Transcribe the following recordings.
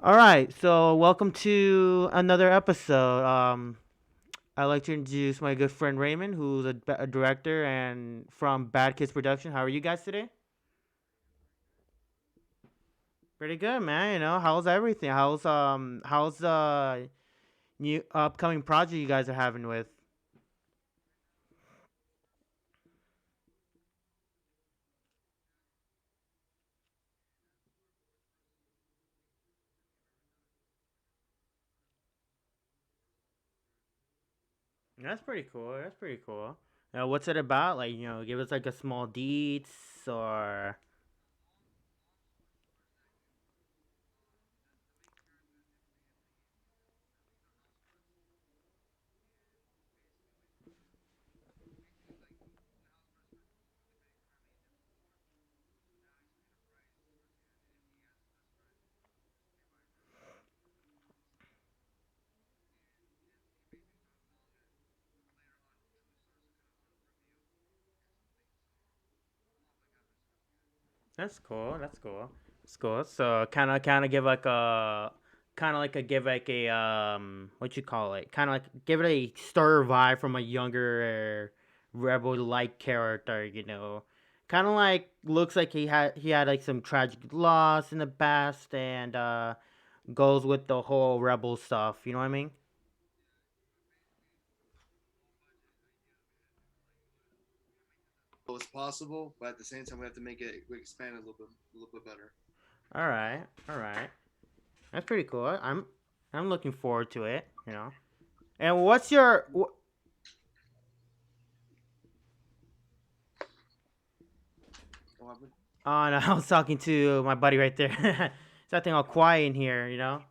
All right, so welcome to another episode. I'd like to introduce my good friend Raymond, who's a director and from Bad Kids Production. How are you guys today? Pretty good, man. How's everything? How's the new upcoming project you guys are having with? That's pretty cool. That's pretty cool. What's it about? Like, give us like a small deets or. That's cool. That's cool. That's cool. So kind of give like a give like a what you call it? Kind of like give it a stir vibe from a younger rebel like character. Kind of like looks like he had like some tragic loss in the past and goes with the whole rebel stuff. You know what I mean? As possible, but at the same time, we have to make it we expand it a little bit better. All right. All right. That's pretty cool. I'm looking forward to it. And what's your What happened? Oh no, I was talking to my buddy right there. It's acting all quiet in here.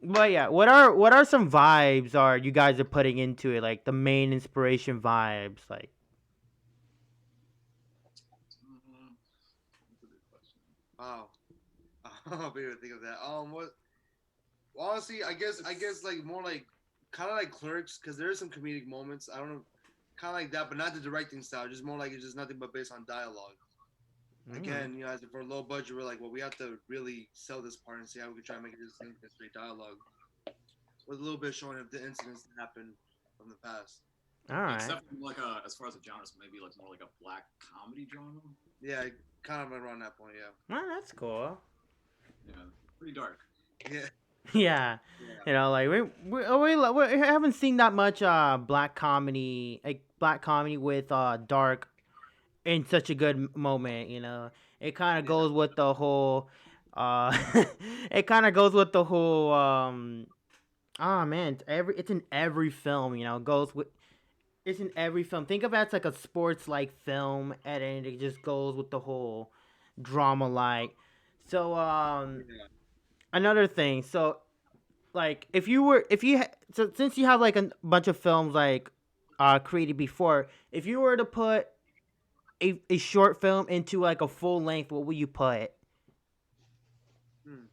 But yeah, what are some vibes are you guys are putting into it? Like the main inspiration vibes, like That's a good question. Wow, I'll be able to think of that. What? Honestly, I guess like more like kind of like Clerks, because there are some comedic moments. I don't know, kind of like that, but not the directing style. Just more like it's just nothing but based on dialogue. mm, Again, as for a low budget, we're like, well, we have to really sell this part and see how we can try and make it just think straight dialogue with a little bit showing of the incidents that happened from the past. all It's right. definitely like as far as a genre, maybe like more like a black comedy genre. Yeah, kind of around that point. Yeah. Well, that's cool. Yeah, pretty dark. Yeah. Yeah, Yeah. like we haven't seen that much black comedy with dark in such a good moment. It kind of Yeah. goes with the whole uh it kind of goes with the whole oh man, it's in every film. Goes with it's in every film. Think of it as like a sports like film, and then it just goes with the whole drama like. So Yeah. another thing. So like so since you have like a bunch of films like created before, if you were to put a short film into like a full length, what would you put? Hmm.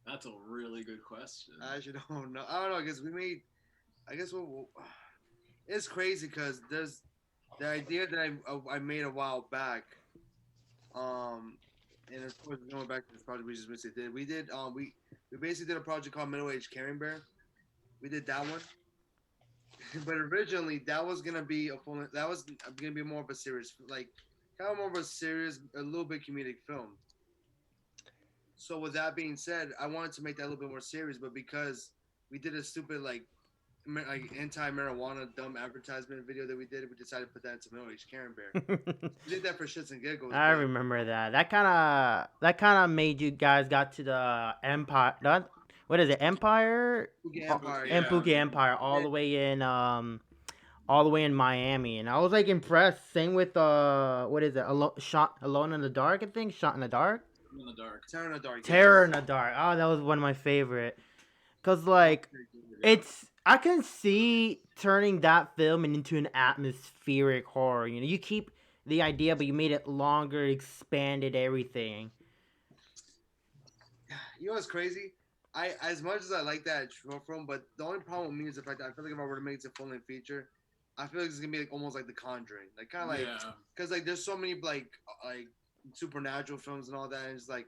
That's a really good question. I actually don't know. I don't know. I guess we made. I guess what it's crazy because there's the idea that I made a while back. Um, and of course going back to this project we just recently did. We basically did a project called Middle Age Caring Bear. We did that one, but originally that was gonna be a full. That was gonna be more of a serious, like kind of more of a serious, a little bit comedic film. So with that being said, I wanted to make that a little bit more serious, but because we did a stupid like anti-marijuana dumb advertisement video that we did, we decided to put that into Middle Age Karen Bear. We did that for shits and giggles, I but remember that. That kind of made you guys got to the Empire. What is it? Empire? Spooky Oh, Empire, and yeah, Pookie Empire, yeah, all the way in Miami, and I was like impressed. Same with what is it? Shot Alone in the Dark. I think Shot in the Dark. In the dark. Terror in the Dark, Terror yes. in the Dark. Oh, that was one of my favorite. Cause That was like pretty good, yeah. it's I can see turning that film into an atmospheric horror. You keep the idea, but you made it longer, expanded everything. You know what's crazy? I as much as I like that short film, but the only problem with me is the fact that I feel like if I were to make it a full length feature, I feel like it's gonna be like almost like The Conjuring, like kind of like Yeah, because like there's so many like supernatural films and all that, and it's like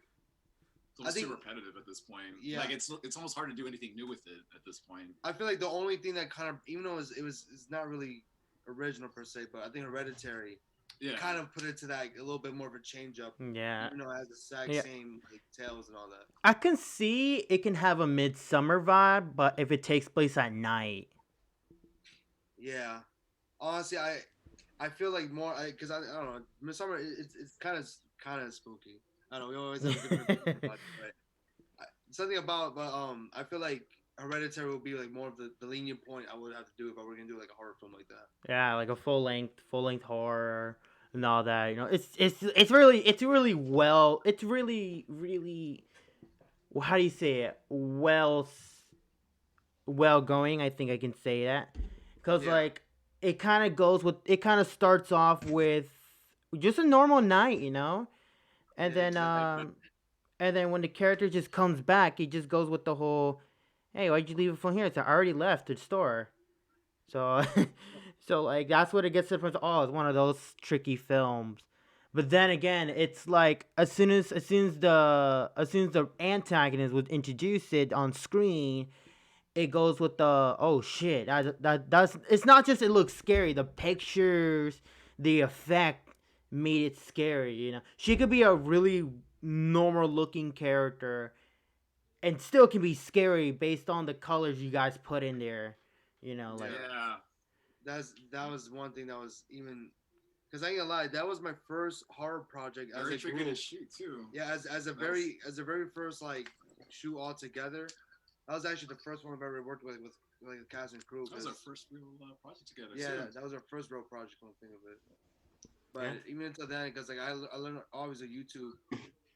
It's almost think- too repetitive at this point. Yeah. Like it's almost hard to do anything new with it at this point. I feel like the only thing that kind of, even though it's not really original per se, but I think Hereditary Yeah. kind of put it to that a little bit more of a change up. Yeah. Even though it has the exact Yeah. same like tales and all that. I can see it can have a midsummer vibe, but if it takes place at night. Yeah, honestly, I feel like more because I don't know. Midsummer it's kind of spooky. I don't know. We always have a different opinion about it, but something about but I feel like Hereditary would be like more of the lenient point I would have to do if I were gonna do like a horror film like that. Yeah, like a full length horror and all that. You know, it's really well. It's really well, how do you say it? Well going. I think I can say that because Yeah. like it kind of goes with it. Kind of starts off with just a normal night, you know, and Yeah, then exactly. and then when the character just comes back, he just goes with the whole, "Hey, why'd you leave it from here?" It's I already left the store. So, so like that's what it gets to from. Oh, it's one of those tricky films. But then again, it's like as soon as the antagonist was introduced it on screen, it goes with the oh shit. That's it's not just it looks scary. The pictures, the effect made it scary. You know, she could be a really normal looking character and still can be scary based on the colors you guys put in there. You know, like Yeah. That was one thing that was even because I ain't gonna lie, that was my first horror project as Very a tricky group. to shoot too. Yeah, as a very first like shoot all together. That was actually the first one I've ever worked with like a cast and crew. That was our 'cause- first real project together. Yeah, too. that was our first real project. When I think of it. But Yeah. even until then, because like I learned obviously YouTube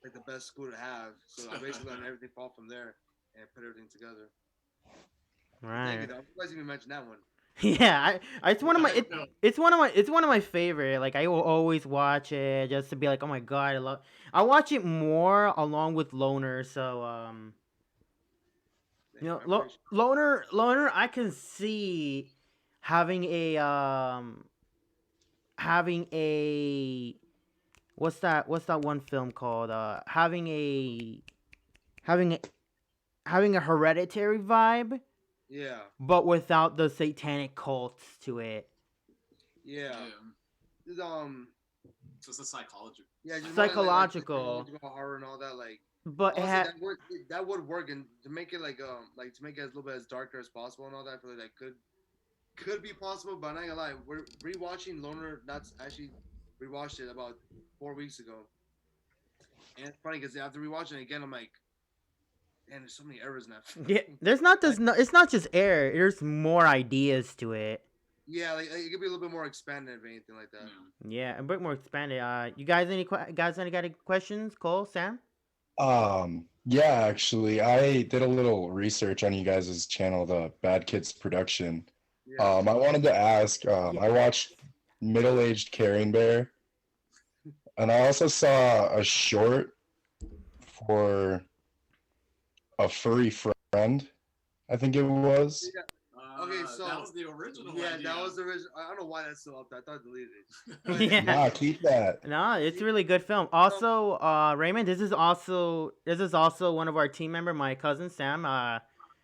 like the best school to have. So I basically learned everything fall from there and put everything together. Thank right. you. Though. I'm surprised you even mentioned that one. Yeah, it's one of my No. it's one of my favorite. Like I will always watch it just to be like, oh my god, I watch it more along with Loner. So Thank you know, I appreciate Loner, I can see having a what's that one film called? Having a, having a Hereditary vibe, Yeah, but without the satanic cults to it. yeah. Yeah. It's, So it's a psychology. yeah, just Psychological. more like horror and all that. Like, But it honestly, had that would work, and to make it like to make it as little bit as darker as possible and all that. I feel like that could be possible, but I'm not gonna lie. We're rewatching Loner. That's actually rewatched it about 4 weeks ago, and it's funny because after rewatching it again, I'm like, man, there's so many errors now. yeah, there's not this no, it's not just air. There's more ideas to it. Yeah, like it could be a little bit more expanded if anything like that. Yeah. Yeah, a bit more expanded. You guys any got any questions? Cole, Sam? Yeah, actually, I did a little research on you guys' channel, the Bad Kids Production. Yeah. I wanted to ask, I watched Middle-Aged Caring Bear, and I also saw a short for A Furry Friend, I think it was. Okay, so- that was the original. Yeah, idea. that was the original. I don't know why that's still up there. I thought I deleted it. Yeah. Nah, keep that. No, it's a really good film. Also, Raymond, this is also one of our team member, my cousin Sam.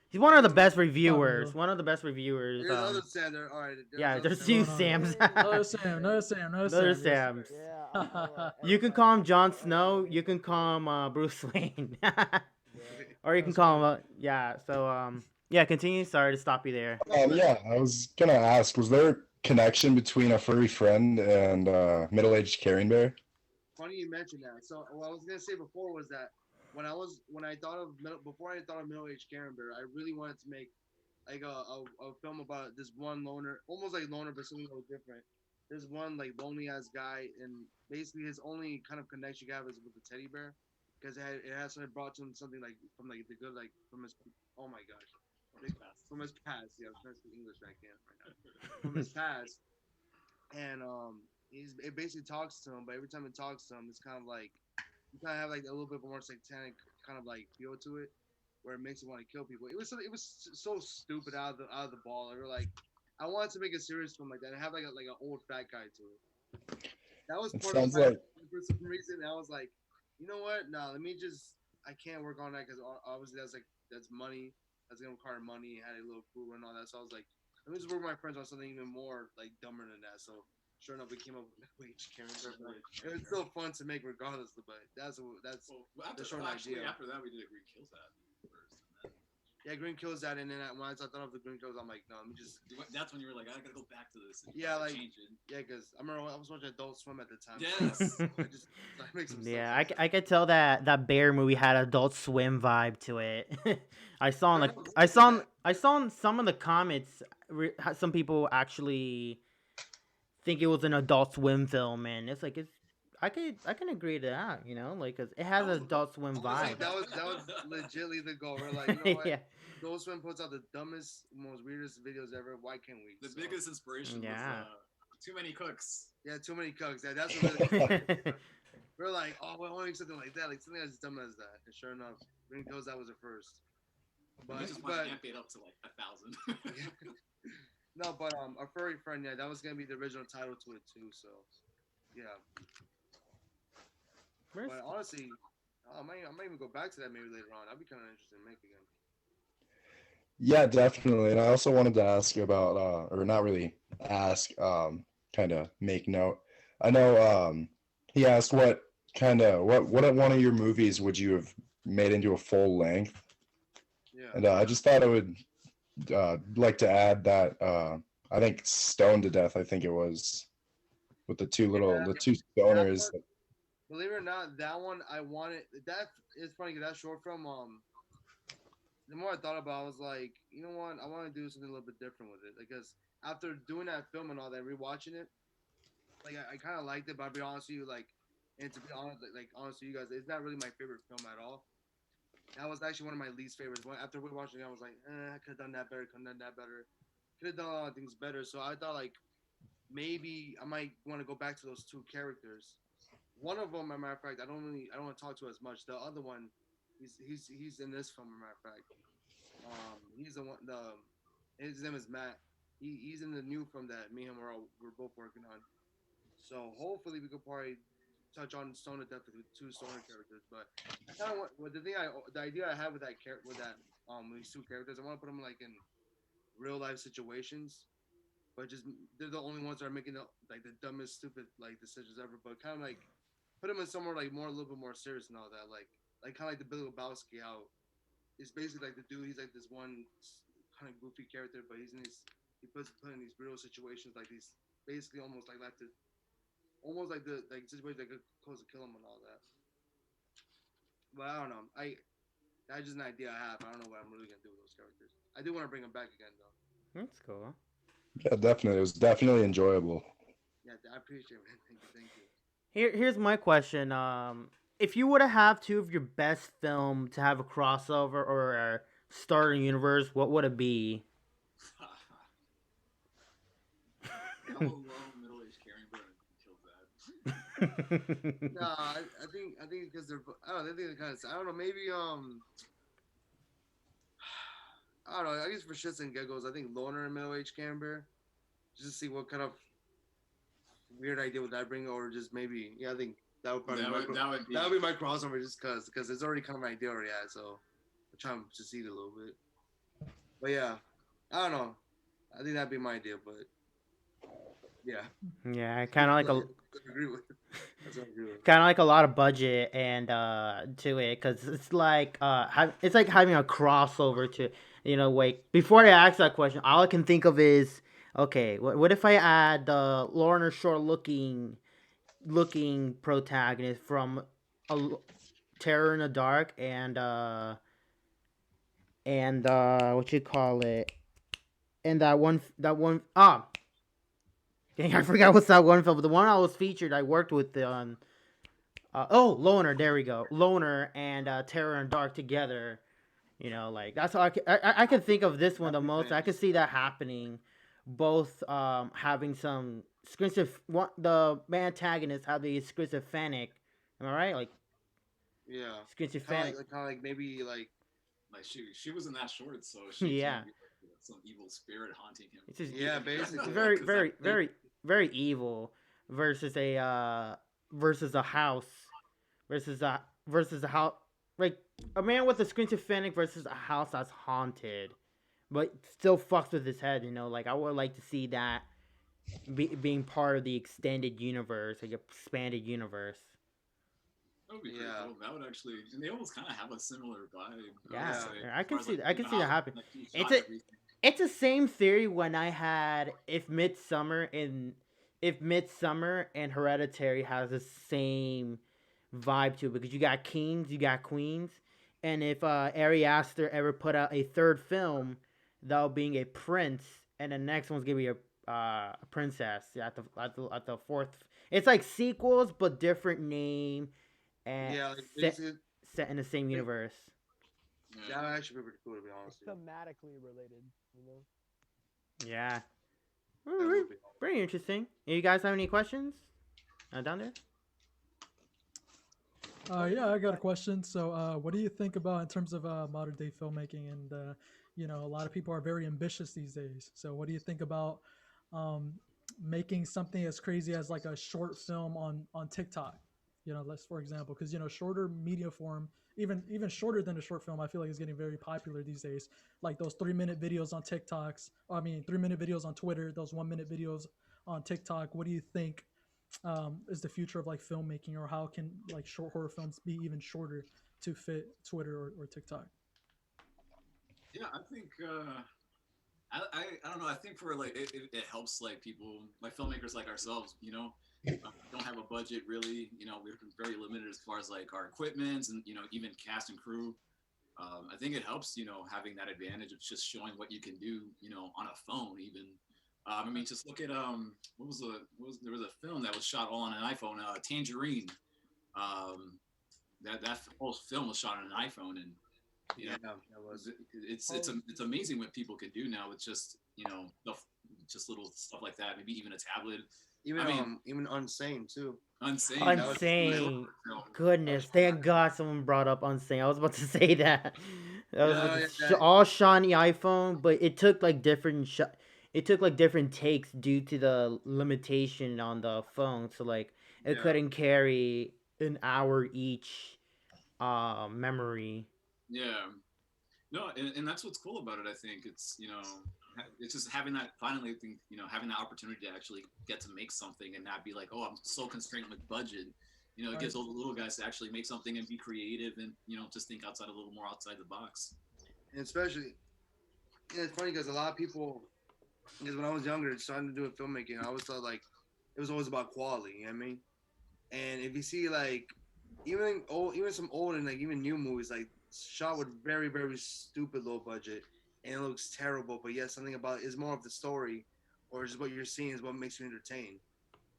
He's one of the best reviewers. bro. One of the best reviewers. There's other Sander. All right. yeah, other there's Sander. two Sams. No Sam, no Sam, no Sam. Another Sams. You can call him Jon Snow. You can call him Bruce Wayne. Or you can call him. Yeah. So yeah. Continue. Sorry to stop you there. Yeah, I was gonna ask, was there a connection between A Furry Friend and Middle-Aged Caring Bear? Funny you mentioned that. So what I was gonna say before was that before I thought of middle-aged Karen Bear, I really wanted to make like a film about this one loner, almost like Loner, but something a little different. There's one like lonely ass guy, and basically his only kind of connection you have is with the teddy bear, because it has something brought to him something like from like the good like from his oh my gosh from his past. Yeah, I'm trying to speak English, but I can't right now. From his past, and it basically talks to him, but every time it talks to him, it's kind of like you kind of have like a little bit more satanic kind of like feel to it, where it makes you want to kill people. It was so stupid out of the ball. They were like, I wanted to make a serious film like that and have like an old fat guy to it. That was It part of sounds my like- for some reason. I was like, you know what? No, let me just I can't work on that because obviously that's money. That's gonna require money. Had a little crew and all that. So I was like, let me just work with my friends on something even more like dumber than that. So sure enough, we came up with wage Karen. It was still fun to make regardless. But that's Well, the short actually, idea. after that, we did a Green Kills ad first, and then Yeah, Green Kills that, and then when I thought of the Green Kills, I'm like, no, let me just. that's when you were like, I gotta go back to this. And Yeah, like change it. yeah, because I remember I was watching Adult Swim at the time. Yes. I just that makes some Yeah, sense. I could tell that Bear movie had Adult Swim vibe to it. I saw in some of the comments, some people actually think it was an Adult Swim film, and it's like I can agree to that, you know, like 'cause it has an Adult Swim Honestly, vibe. that was legitly the goal. We're like, you know what? Yeah, Adult Swim puts out the dumbest, most weirdest videos ever. Why can't we? The So, biggest inspiration Yeah. was too many cooks. yeah, too many cooks. Yeah, that's what really. We're like, oh, well, I want to make something like that, like something as dumb as that. And sure enough, Green Kills that was the first. We But just want to amp it up to like 1,000. no, but a furry friend, yeah, that was gonna be the original title to it too. So yeah, Where's- but honestly, I might even go back to that maybe later on. I'd be kind of interested in making again. Yeah, definitely. And I also wanted to ask you about, or not really ask, kind of make note. I know he asked what one of your movies would you have made into a full length? Yeah. And I just thought I would like to add that I think Stoned to Death, I think it was, with the two stoners. Believe it or not, that one I wanted. That is funny because that short film. The more I thought about it, I was like, you know what? I want to do something a little bit different with it. Because after doing that film and all that, rewatching it, like I kind of liked it. But I'll be honest with you, like, and to be honest, like honest with you guys, it's not really my favorite film at all. That was actually one of my least favorites. After watching it, I was like, I could have done that better. Could have done that better. Could have done a lot of things better. So I thought like maybe I might want to go back to those two characters. One of them, as a matter of fact, I don't want to talk to as much. The other one, he's in this film, as a matter of fact. He's the one. His name is Matt. He's in the new film that me and him we're both working on. So hopefully we could probably touch on Stone to Death with two Stoner characters. But I kind of want the idea I have with these two characters, I want to put them like in real life situations, but just they're the only ones that are making the dumbest, stupid like decisions ever. But kind of like put them in somewhere like a little bit more serious and all that, like kind of like the Billy Lebowski out. It's basically like the dude. He's like this one kind of goofy character, but he puts put in these real situations, like these basically almost like almost like the situation that could close to kill him and all that. But I don't know. That's just an idea I have. I don't know what I'm really gonna do with those characters. I do want to bring them back again though. That's cool. Yeah, definitely. It was definitely enjoyable. Yeah, I appreciate it, man. Thank you. Here's my question. If you were to have two of your best film to have a crossover or a start a universe, what would it be? Middle-aged Caring Bird killed that. No, I think because they're I don't know, they think they're kind of I don't know, maybe I don't know, I guess for shits and giggles, I think Loner and Middle Aged Camber. Just to see what kind of weird idea would that bring, or just maybe I think that would probably that would be my crossover just because it's already kind of an idea already had, so I'm trying to see it a little bit. But yeah, I don't know. I think that'd be my idea, but yeah. Yeah, kind of like I agree with. That's what I agree with. kind of like a lot of budget and to it, because it's like it's like having a crossover to, you know, wait, before I ask that question, all I can think of is, okay, what if I add the Lorna Shore looking protagonist from Terror in the Dark and what you call it, and that one dang, I forgot what's that one film, but the one I was featured, I worked with on. Loner. There we go. Loner and Terror and Dark together. You know, like that's how I can think of this one the most. I can see that happening. Both having some the antagonist having schizophrenic. Am I right? Like Yeah. schizophrenic. Kind of like maybe like she was in that short, so she Yeah. can't be like some evil spirit haunting him. It's just yeah, basically. it's very evil versus a house versus a house like a man with a schizophrenic versus a house that's haunted, but still fucks with his head. Like I would like to see that being part of the extended universe, like expanded universe. That would be pretty Yeah. cool. That would actually, and they almost kind of have a similar vibe. Yeah, would say, I as can far as, see like, that. I can see that how, happen. like, he It's shot a everything. it's the same theory when I had if Midsummer and Hereditary has the same vibe to it, because you got kings, you got queens, and if Ari Aster ever put out a third film, that'll being a prince, and the next one's gonna be a princess. Yeah, at the fourth, it's like sequels but different name and Yeah, like set basically, set in the same universe. Yeah. that would actually be pretty cool to be honest. with you. Thematically related, you know. Yeah. That would be awesome. Very interesting. You guys have any questions? Down there? Yeah, I got a question. So, what do you think about in terms of modern day filmmaking? And a lot of people are very ambitious these days. So, what do you think about um, making something as crazy as like a short film on TikTok? Let's for example, because shorter media form, even shorter than a short film, I feel like is getting very popular these days. Like those 3-minute videos on TikToks. I mean, 3-minute videos on Twitter. Those 1-minute videos on TikTok. What do you think? Is the future of like filmmaking, or how can like short horror films be even shorter to fit Twitter or TikTok? Yeah, I think I don't know. I think for like it helps like people like filmmakers like ourselves. Don't have a budget really. We're very limited as far as like our equipment and even cast and crew. I think it helps having that advantage of just showing what you can do on a phone even. I mean, just look at there was a film that was shot all on an iPhone, Tangerine. That whole film was shot on an iPhone, and Yeah, that was. it's amazing what people can do now with just just little stuff like that. Maybe even a tablet. Even Unsane too. Unsane. Unsane. Goodness, thank God someone brought up Unsane. I was about to say that. That was all shot on the iPhone, but it took like different takes due to the limitation on the phone. So like it couldn't carry an hour each memory. Yeah. No, and that's what's cool about it. I think it's just having that finally having that opportunity to actually get to make something and not be like, oh, I'm so constrained with budget. It gives all the little guys to actually make something and be creative and just think outside a little more outside the box. And especially, it's funny because a lot of people, because when I was younger, starting to do filmmaking, I always thought like it was always about quality. You know what I mean? And if you see like even some old and like even new movies, like shot with very very stupid low budget, and it looks terrible, but yet something about it is more of the story, or just what you're seeing is what makes you entertained.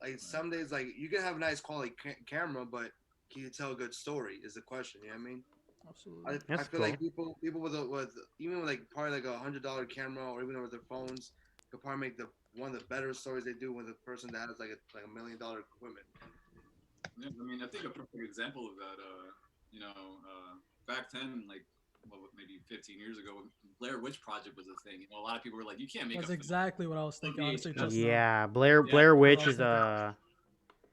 Like some days, like you can have a nice quality camera, but can you tell a good story? Is the question. You know what I mean? Absolutely. I feel like people with even with like probably like $100 camera or even with their phones could probably make one of the better stories they do with a person that has like a $1 million equipment. Yeah, I mean, I think a perfect example of that, back then, like maybe 15 years ago, when Blair Witch Project was a thing. A lot of people were like, "You can't make." That's exactly what I was thinking. Honestly, just yeah, now. Blair Witch is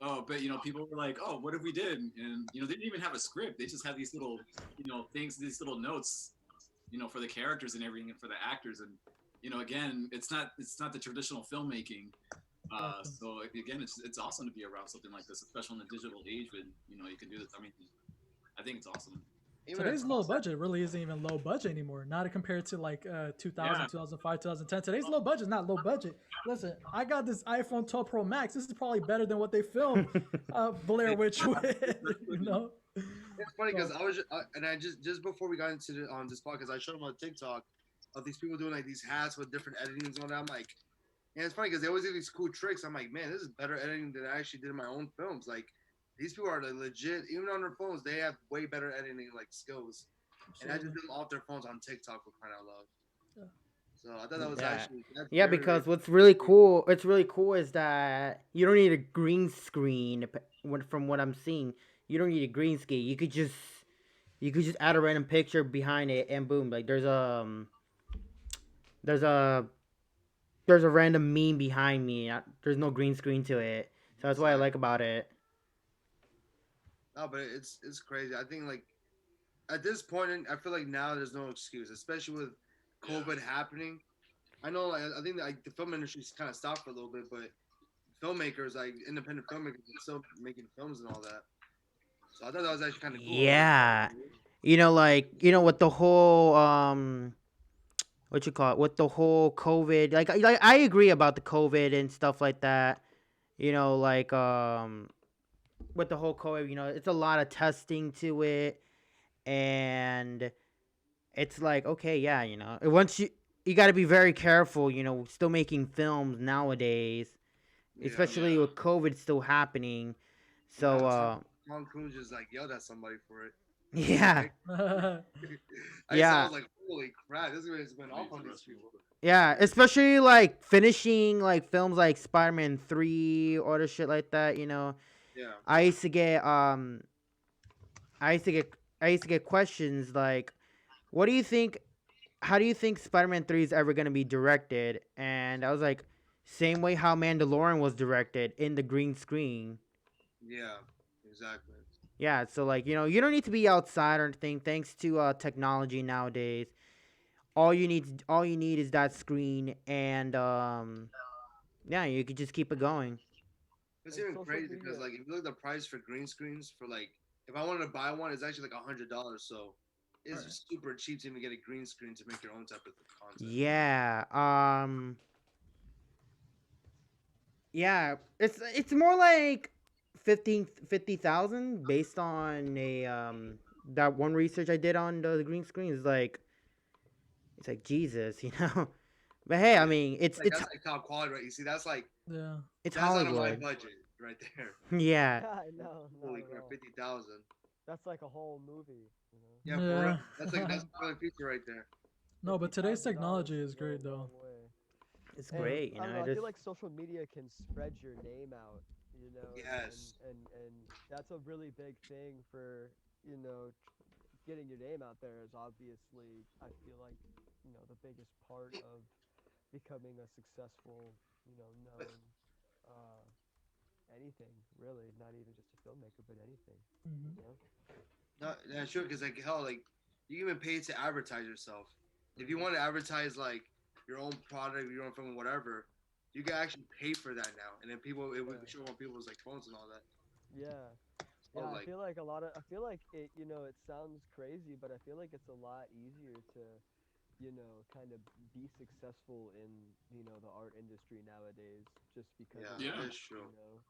Oh, but people were like, "Oh, what if we did?" And they didn't even have a script. They just had these little, things, these little notes, for the characters and everything, and for the actors. And again, it's not the traditional filmmaking. So again, it's awesome to be around something like this, especially in the digital age when you can do this. I mean, I think it's awesome. Today's low budget really isn't even low budget anymore. Not compared to like 2000, 2005, 2010. Today's low budget is not low budget. Listen, I got this iPhone 12 Pro Max. This is probably better than what they filmed Blair Witch with. It's funny because I just before we got into this podcast, I showed them on TikTok of these people doing like these hats with different editings on it. I'm like, and it's funny because they always do these cool tricks. I'm like, man, this is better editing than I actually did in my own films. Like, these people are like, legit, even on their phones, they have way better editing like skills. Absolutely. And I just did them off their phones on TikTok for crying out loud. Yeah. So I thought that was actually because what's really cool, is that you don't need a green screen. From what I'm seeing, you don't need a green screen. You could just add a random picture behind it, and boom, like there's a random meme behind me. There's no green screen to it, so that's what I like about it. No, but it's crazy. I at this point, I feel like now there's no excuse, especially with COVID happening. I know, like, I think that, like, the film industry's kind of stopped for a little bit, but filmmakers, like independent filmmakers, are still making films and all that. So I thought that was actually kind of cool. Yeah. You know, like, you know, with the whole what you call it, with the whole COVID, like I agree about the COVID and stuff like that. You know, like with the whole COVID, you know, it's a lot of testing to it, and it's like, okay, yeah, you know, once you got to be very careful, you know, still making films nowadays, Yeah. especially with COVID still happening. So Tom Cruise just like yelled at somebody for it. yeah. I was like, holy crap, this guy's been off on these people. Yeah, especially like finishing like films like Spider-Man 3 or the shit like that, you know. Yeah. I used to get I used to get questions like, what do you think, how do you think Spider-Man 3 is ever going to be directed? And I was like, same way how Mandalorian was directed, in the green screen. Yeah, exactly. Yeah, so like, you know, you don't need to be outside or anything thanks to technology nowadays. All you need is that screen, and yeah, you could just keep it going. It's And even social crazy because, media. like, if you look at the price for green screens for, like, if I wanted to buy one, it's actually like $100. So it's Right. super cheap to even get a green screen to make your own type of content. Yeah. Yeah, it's more like 50,000 based on a that one research I did on the green screen is like, it's like Jesus, you know. But hey, I mean, Like, that's like top quality, right? You see, that's like Yeah. it's that's out of my Hollywood. budget right there. Yeah. Yeah, I know. Not Holy at crap, all. 50,000. That's like a whole movie. You know. Yeah, for Yeah. real. That's a feature right there. No, but today's $50,000 technology is can go a great though. long way. It's And great, you I don't know. know. I Just feel like social media can spread your name out, you know. Yes. And that's a really big thing for, you know, getting your name out there is obviously, I feel like, you know, the biggest part of becoming a successful, you know, known uh, anything really, not even just a filmmaker, but anything, Mhm. you know. No, yeah, sure. Because like hell, like you can even pay to advertise yourself. If you want to advertise like your own product, your own film, whatever, you can actually pay for that now. And then people, it would Yeah. show on people's like phones and all that. Yeah. Oh, Yeah, I like feel like I feel like it, you know, it sounds crazy, but I feel like it's a lot easier to, you know, kind of be successful in, you know, the art industry nowadays just because yeah, of Yeah. that, that's true. you know,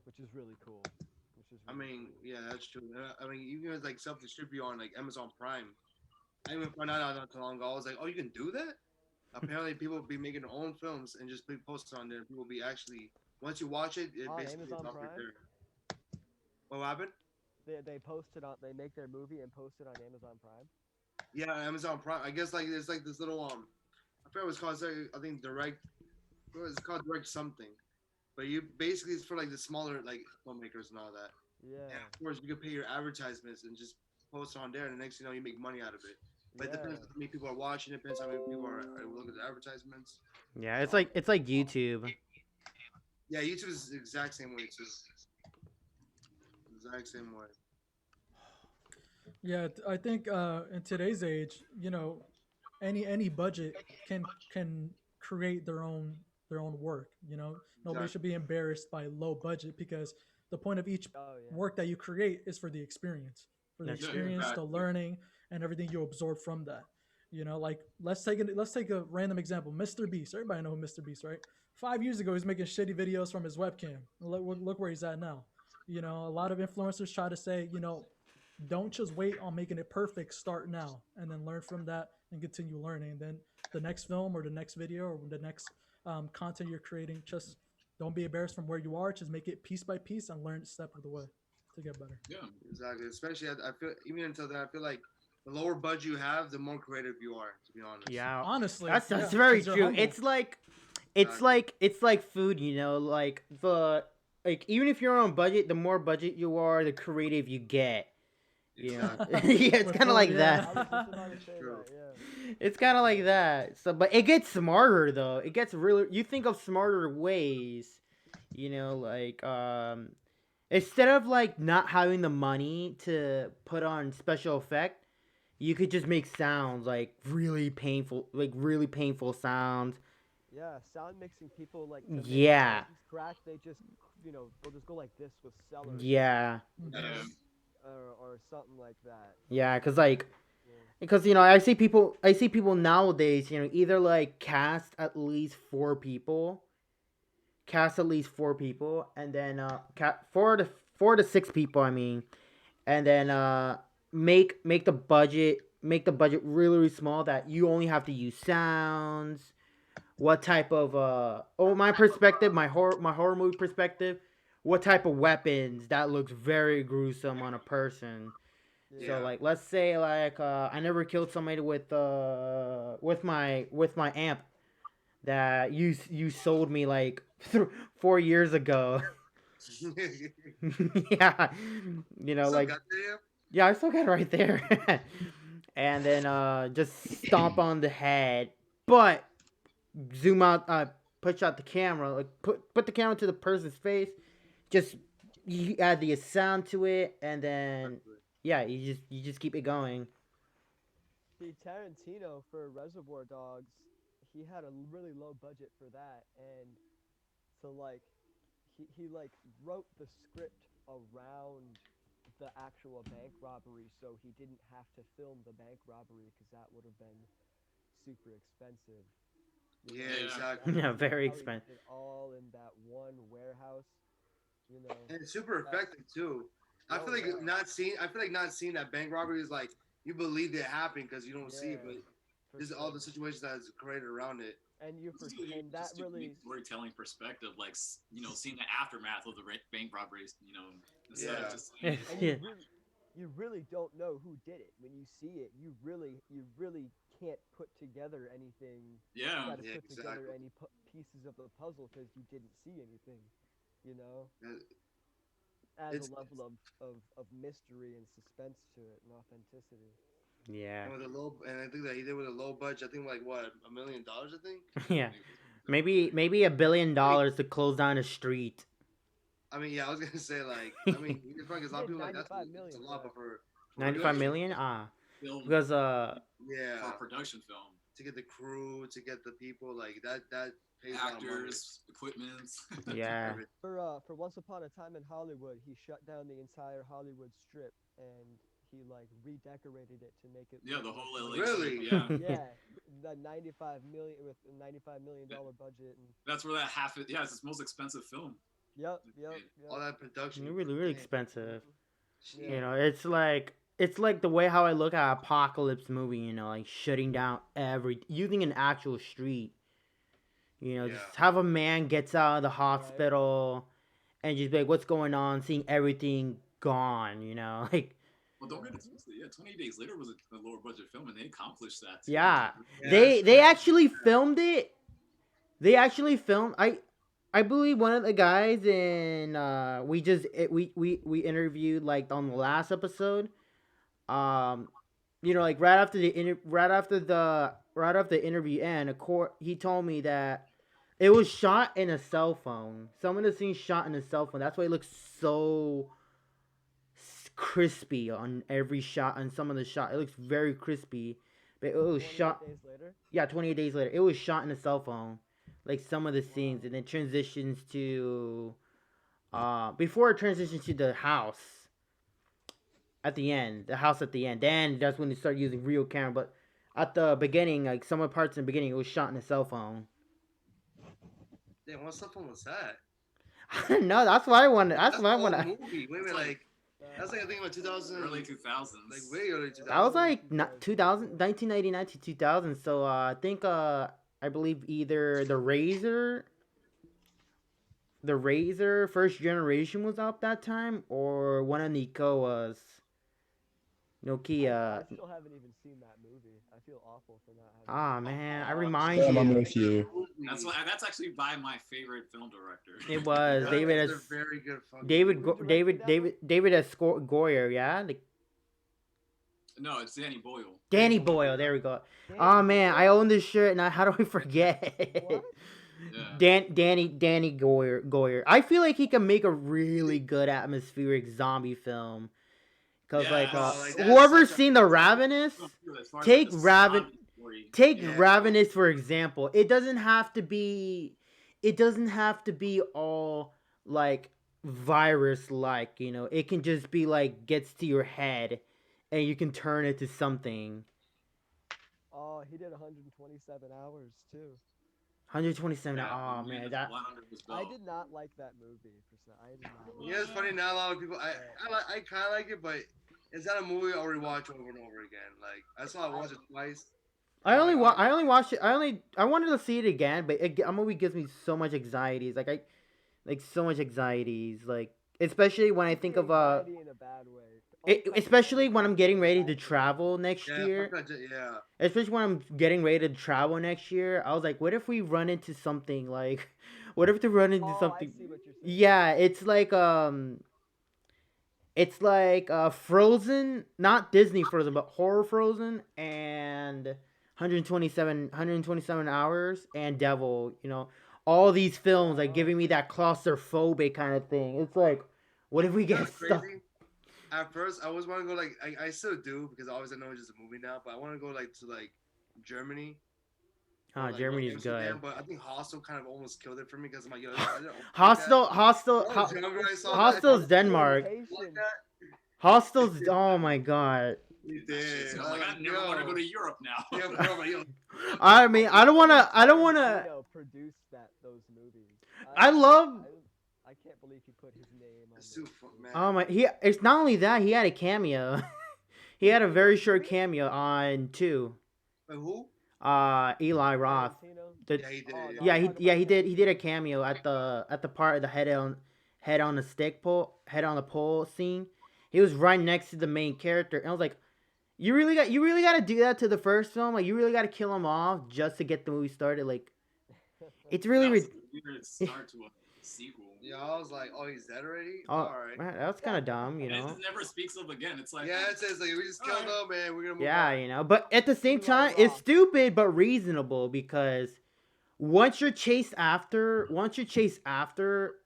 which is really cool. Which is I really mean, cool. yeah, that's true. I mean, you can like self-distribute on like Amazon Prime. I even found out not too long ago. I was like, oh, you can do that? Apparently, people be making their own films and just be posted on there. People be actually once you watch it, it On basically is Amazon off right Prime? there. What happened? They post it on, they make their movie and post it on Amazon Prime. Yeah, Amazon Prime. I guess like it's like this little I forget what it's called. It's like, I think direct. It's called direct something. But you basically it's for like the smaller like filmmakers and all that. Yeah. And of course, you can pay your advertisements and just post it on there, and the next thing you know, you make money out of it. But it Yeah. depends how many people are watching. It depends how many people are looking at the advertisements. yeah, it's like YouTube. Yeah, YouTube is the exact same way too. Exact same way. Yeah, I think in today's age, you know, any budget can create their own work. You know, nobody should be embarrassed by low budget because the point of each Oh yeah. work that you create is for the experience, That's true. experience, the Exactly. learning, and everything you absorb from that. You know, like let's take a random example. Mr. Beast. Everybody know who Mr. Beast, right? 5 years ago, he's making shitty videos from his webcam. Look where he's at now. You know, a lot of influencers try to say, you know, don't just wait on making it perfect. Start now, and then learn from that and continue learning. And then the next film or the next video or the next content you're creating, just don't be embarrassed from where you are. Just make it piece by piece and learn step of the way to get better. Yeah. Exactly. Especially, I feel even until then, I feel like the lower budget you have, the more creative you are. To be honest. Yeah. Honestly, That's yeah, very 'cause you're true. humble. It's like food, you know, like even if you're on budget, the more budget you are, the creative you get. You know, yeah, it's With kind of like food, that. I was just about to say True. that. Yeah. It's kind of like that. So, but it gets smarter though. It gets really. You think of smarter ways. You know, like instead of like not having the money to put on special effect, you could just make sounds like really painful sounds. Yeah, sound mixing people like to make Yeah. houses crack. They just, they'll just go like this with celery. Yeah. Yeah. Or something like that. Yeah, cuz like Yeah. because I see people nowadays, either like cast at least 4 people, and then 4 to 6 people, I mean, and then make the budget really, really small, that you only have to use sounds. What type of my perspective, my horror movie perspective, what type of weapons that looks very gruesome on a person. Yeah. So like, let's say like I never killed somebody with my amp that you sold me like 4 years ago. Yeah, Still like, got that? yeah, I still got it right there. And then just stomp on the head, but zoom out, push out the camera, like put the camera to the person's face. Just you add the sound to it, and then yeah, you just keep it going. See, Tarantino for Reservoir Dogs, he had a really low budget for that, and so like, he like wrote the script around the actual bank robbery, so he didn't have to film the bank robbery because that would have been super expensive. You Yeah, Yeah. exactly. Yeah, very How he did expensive. it all in that one warehouse, you know. And it's super That's- effective too. I Oh, feel like yeah. not seeing that bank robbery is like you believed it happened because you don't see it, Yeah, but for just all sure. the situations that is created around it. And you Just and that just a really unique storytelling perspective, like seeing the aftermath of the bank robberies, instead Yeah. of just and Yeah. you really don't know who did it. When you see it, you really can't put together anything. You yeah, got to Yeah, put together exactly. any pieces of the puzzle because you didn't see anything. You know, Uh, adds It's- a level of mystery and suspense to it and authenticity. Yeah. And with a low, and I think that he did with a low budget. I think like what, $1 million. I think. Yeah. Maybe $1 billion to close down a street. I mean, yeah, I was gonna say like, I mean, it's funny 'cause a lot of Did people like that's 95 a million lot, for but for 95 production- million? film Because for yeah, a production film, to get the crew, to get the people, like that pays a lot of money. actors, equipment. yeah. For Once Upon a Time in Hollywood, he shut down the entire Hollywood Strip and he like redecorated it to make it. Yeah, the look whole like- LA. Really? Strip, yeah, Yeah, the 95 million with a $95 million budget and that's where that half. Yeah, it's his most expensive film. yep. All that production. Really, really Dang. expensive. Yeah. It's like the way how I look at apocalypse movie, like shutting down using an actual street. Yeah. Just have a man gets out of the hospital and just be like, what's going on? Seeing everything gone, like. Well, don't get it twisted. Yeah, 28 Days Later was a lower budget film, and they accomplished that. Yeah. Yeah, They that's- actually filmed it. They actually filmed. I believe one of the guys in we interviewed like on the last episode. Like right after the interview end, he told me that it was shot in a cell phone. Some of the scenes shot in a cell phone. That's why it looks so crispy on every shot. On some of the shot, it looks very crispy. But it was 28 shot. days later. Yeah, 28 days later. It was shot in a cell phone. Like some of the scenes, and then transitions to before it transitions to the house at the end. The house at the end. Then that's when they start using real camera. But at the beginning, like some of the parts in the beginning, it was shot in a cell phone. Damn, what cell phone was that? No, that's what I wanted. That's what I the want. whole movie. Wait, It's like like- that's like I think about 2000, Early 2000s. like way early 2000. That was like 1999 to 2000. So I think I believe either the Razor first generation was out that time, or one of Nicoa's. Nokia. I still haven't even seen that movie. I feel awful for not having. Ah man, I remind Sam, I'm you. with you. That's actually by my favorite film director. It was David They're S. very good. Fucking David Who Go- directed David that David David S. Goyer, yeah. No, it's Danny Boyle. Danny Boyle. There we go. Damn, Oh man, I what? own this shirt, and how do I forget? What? Yeah. Danny Goyer. I feel like he can make a really good atmospheric zombie film. Cause Yeah, like, that's whoever's such a- seen the Ravenous, as far as take like the Raven, zombie story, take Yeah. Ravenous for example. It doesn't have to be. It doesn't have to be all like virus like. You know, it can just be like gets to your head, and you can turn it to something. Oh, he did 127 hours too. 127. yeah, Oh the man, that's that. blood under his I belt. did not like that movie. I did not. Like Yeah, it's funny. Not a lot of people. I kind of like it, but it's not a movie I'll rewatch over and over again. Like I saw it once or twice. I only watched it. I wanted to see it again, but a movie gives me so much anxieties. Like so much anxieties. Like especially when I think of anxiety in a bad way. All types of especially when I'm getting ready to anxiety. travel next Yeah, year. yeah. Especially when I'm getting ready to travel next year. I was like, what if we run into something like, what if to run into Oh, something? I see what you're saying. Yeah, it's like Frozen, not Disney Frozen, but horror Frozen and 127 hours and Devil, you know. All these films like giving me that claustrophobic kind of thing. It's like what if we get That's stuck? crazy. At first, I always want to go like I still do because obviously I know it's just a movie now, but I want to go like to like Germany. Or, like, Germany's Amsterdam, good. But I think Hostel kind of almost killed it for me because I'm like, yo, I don't like Hostel, that. Hostel, When I was younger, I saw that. Hostel's Denmark. Exploitation. Hostel's oh my god. He Shit, did. so I'm like, I never want to go to Europe now. Yeah, bro, like, yo, I mean, I don't wanna. Tarantino produced those movies. I love. I can't believe he put his name on it's it. too fun, man. Oh my, it's not only that he had a cameo. He had a very short cameo on two. Wait, who? Eli Roth. Tarantino? The, Yeah, he did. Oh, no, yeah, I'm he talking yeah about he did he did a cameo at the part of the head on the stick pole head on the pole scene. He was right next to the main character, and I was like, you really got to do that to the first film. Like you really got to kill him off just to get the movie started. Like it's really That was rid- a weird start to a sequel. Yeah, I was like, oh, he's dead already? oh, All right. man, that's kind of dumb, you And know. it never speaks of again. It's like, Yeah, it says like we just killed him, man. We're gonna move Yeah, on. you know, but at the same Eli time, it's Roth. stupid but reasonable because once you're chased after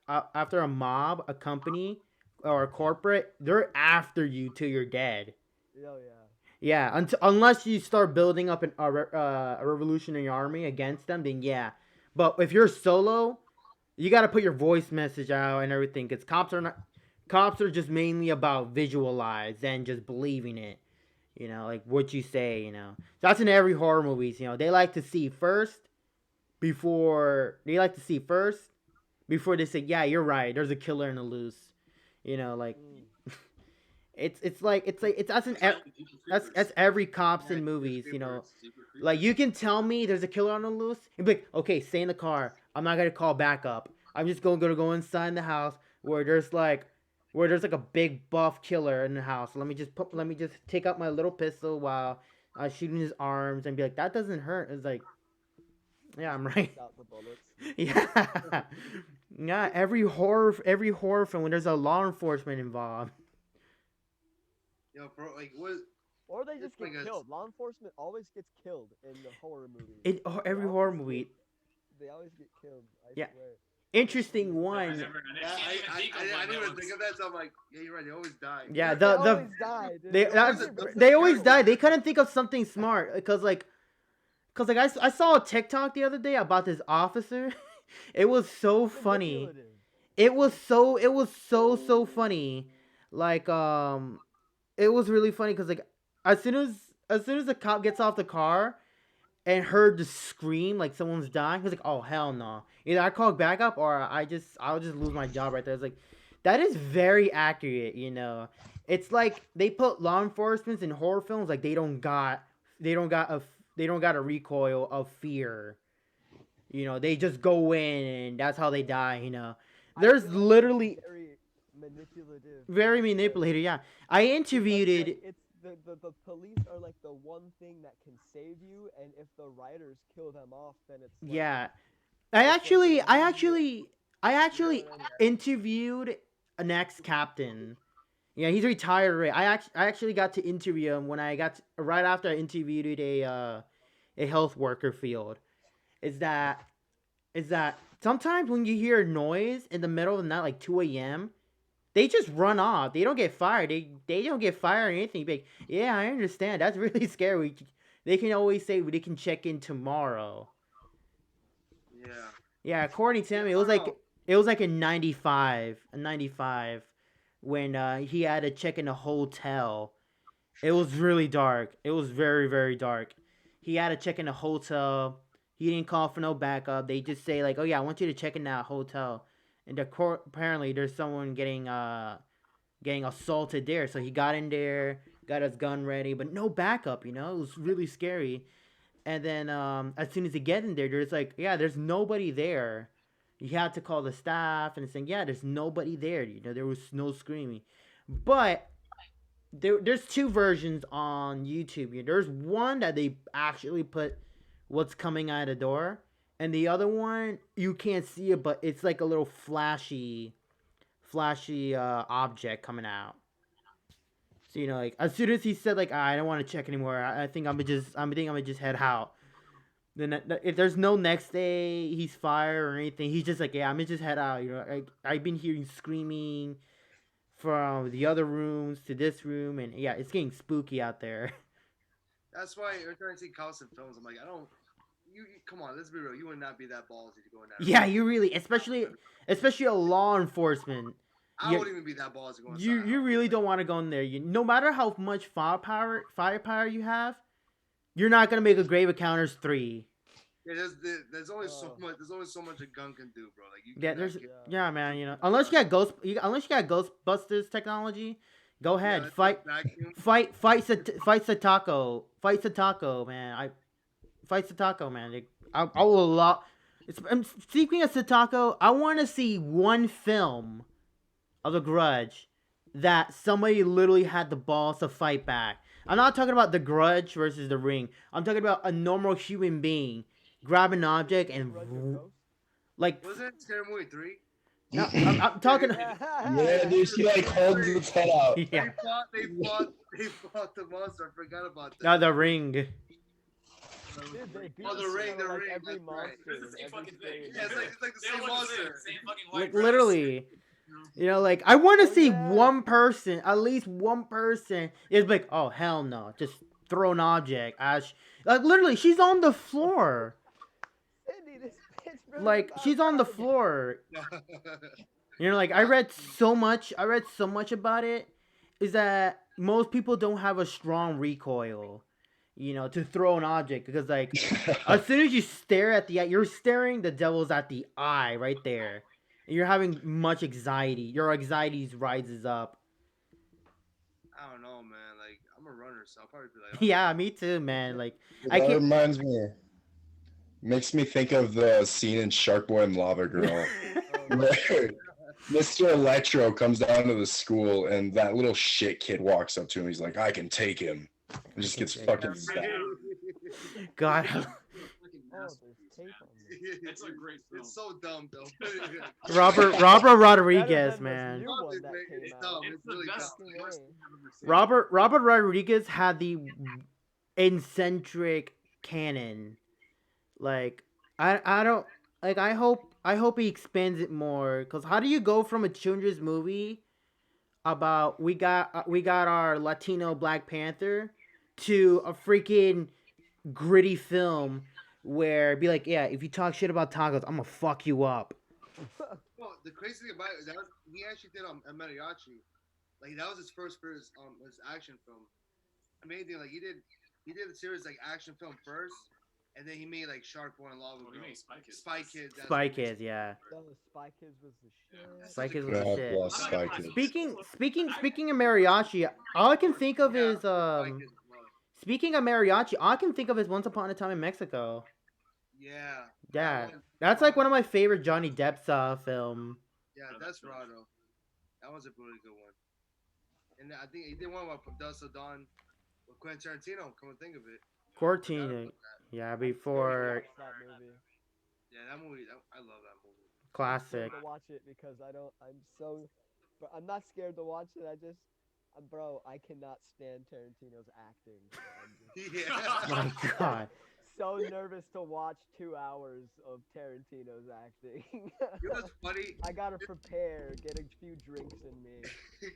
after a mob, a company, or a corporate, they're after you till you're dead. Oh yeah. Yeah, unless you start building up a revolutionary army against them, then yeah. But if you're solo, you got to put your voice message out and everything. Cause cops are just mainly about visualize and just believing it. You know, like what you say. You know, that's in every horror movies. You know, they like to see first before they say, yeah, you're right. There's a killer in the loose. You know, like Mm. it's that's every cops in movies. You know, like you can tell me there's a killer on the loose and be like, okay, stay in the car. I'm not gonna call backup. I'm just gonna go inside the house where there's like a big buff killer in the house. Let me just take out my little pistol while I shooting his arms and be like, that doesn't hurt. It's like, yeah, I'm right. Out the bullets. Yeah, yeah. Every horror film when there's a law enforcement involved. Yo, bro, like what? Or they It's just get like a- killed. Law enforcement always gets killed in the horror movies. Every They horror always movie. get- They always get killed. I Yeah. swear. Interesting I one. never, I Yeah, can't even think of I one didn't that even was- think of that. So I'm like, yeah, you're right. They always die. Yeah, They the always die, dude. they always that's, get they always killed. die. They couldn't think of something smart because like I saw a TikTok the other day about this officer. It was so funny. Manipulative. It was so funny. Like it was really funny because like as soon as the cop gets off the car and heard the scream like someone's dying, he's like, oh hell no. Either I call backup or I'll just lose my job right there. It's like that is very accurate, you know. It's like they put law enforcement in horror films like they don't got a recoil of fear. You know, they just go in and that's how they die, you know. I There's feel like literally very manipulative. very manipulated, yeah. I interviewed Because, it. like, it's the police are like the one thing that can save you, and if the writers kill them off, then it's like, Yeah. It's like I actually interviewed an ex-captain. Yeah, he's retired already. I actually got to interview him when right after I interviewed a health worker field. Is that is that sometimes when you hear a noise in the middle of the night, like 2 a.m., they just run off. They don't get fired. They don't get fired or anything. Be like, yeah, I understand. That's really scary. They can always say they can check in tomorrow. Yeah. Yeah, according to him, Yeah, it was I like know. it was like a 95, when he had to check in a hotel. It was really dark. It was very, very dark. He had to check in a hotel. He didn't call for no backup. They just say like, "Oh yeah, I want you to check in that hotel." And apparently there's someone getting assaulted there. So he got in there, got his gun ready, but no backup. It was really scary. And then as soon as he gets in there, there's like, yeah, there's nobody there. You had to call the staff and saying, yeah, there's nobody there. There was no screaming. But there's two versions on YouTube. There's one that they actually put what's coming out of the door, and the other one you can't see it, but it's like a little flashy object coming out. So like as soon as he said like, I don't want to check anymore. I think I'm gonna just head out. Then if there's no next day he's fired or anything, he's just like, yeah, I'm gonna just head out. I've been hearing screaming from the other rooms to this room, and yeah, it's getting spooky out there. That's why every time I see Carlson films, I'm like, I don't. You come on, let's be real. You would not be that ballsy to go in that. Yeah, you really, especially a law enforcement. I you- wouldn't even be that ballsy going. You really don't want to go in there. No matter how much firepower you have, you're not gonna make a Grave Encounters 3. Yeah, there's only so much. There's only so much a gun can do, bro. Like you. Yeah, cannot there's get- yeah, man. Unless you got Ghostbusters technology, go ahead, that's fight, a vacuum. fight, Satako, man. Fight Satako, man. I will lot. Speaking of Satako, I want to see one film of The Grudge that somebody literally had the balls to fight back. I'm not talking about The Grudge versus The Ring. I'm talking about a normal human being grab an object and Grudge or Ghost? like. Wasn't it Scary Movie 3? No, I'm talking. Yeah, dude, she like holds its head out. Yeah. They fought the monster. I forgot about that. No, The Ring. Dude, they beat Oh, the shit ring, out the of, like, ring, every that's right. monster It's the in same every fucking thing. stage. Yeah, it's like the They same don't want to say it, monster. same fucking white Like dress. literally. Like I want to Oh, see yeah. one person, at least one person, is like, oh hell no, just throw an object. Like literally, she's on the floor. Cindy, this bitch really Like about she's on the that. floor. Like I read so much about it, is that most people don't have a strong recoil, to throw an object, because like as soon as you stare at the eye, you're staring the devil's at the eye right there. And you're having much anxiety. Your anxiety rises up. I don't know, man. Like I'm a runner, so I'll probably be like, Yeah, me too, man. Like I That can't. reminds me. Makes me think of the scene in Shark Boy and Lava Girl where Mr. Electro comes down to the school and that little shit kid walks up to him. He's like, I can take him. And just gets fucking stabbed. God. Oh, there's tape on this. It's a great film. It's so dumb, though. Robert Better Rodriguez, than this man. new one that It's came dumb. out. It's It's the really best dumb. worst thing I've ever seen. Robert Rodriguez had the eccentric canon. Like I don't like. I hope he expands it more. Cause how do you go from a children's movie about we got our Latino Black Panther to a freaking gritty film where be like, yeah, if you talk shit about tacos, I'm gonna fuck you up. Well, the crazy thing about it is that he actually did a mariachi. Like that was his first his action film. Amazing. Like he did a series like action film first, and then he made like Shark Boy and Lava Oh, he Girl. made Spy Kids. Spy Kids. that's Spy what- Kids, yeah. No, Spy Kids was the shit. Spy Kids was God the shit. bless Spy Kids. Speaking of mariachi, all I can think of Yeah, is Spy Kids, bro. speaking of mariachi, all I can think of is Once Upon a Time in Mexico. Yeah. Yeah, That one- that's like one of my favorite Johnny Depp's film. Yeah, that's Rado. That was a really good one. And I think he did one with Dust of Dawn with Quentin Tarantino. Come to think of it. Cortina, yeah, before Watch that movie. Yeah, that movie. I love that movie. I'm classic. scared to watch it because but I'm not scared to watch it. Bro, I cannot stand Tarantino's acting. So I'm just Yeah. My God, so nervous to watch 2 hours of Tarantino's acting. You know what's funny? I gotta prepare, get a few drinks in me,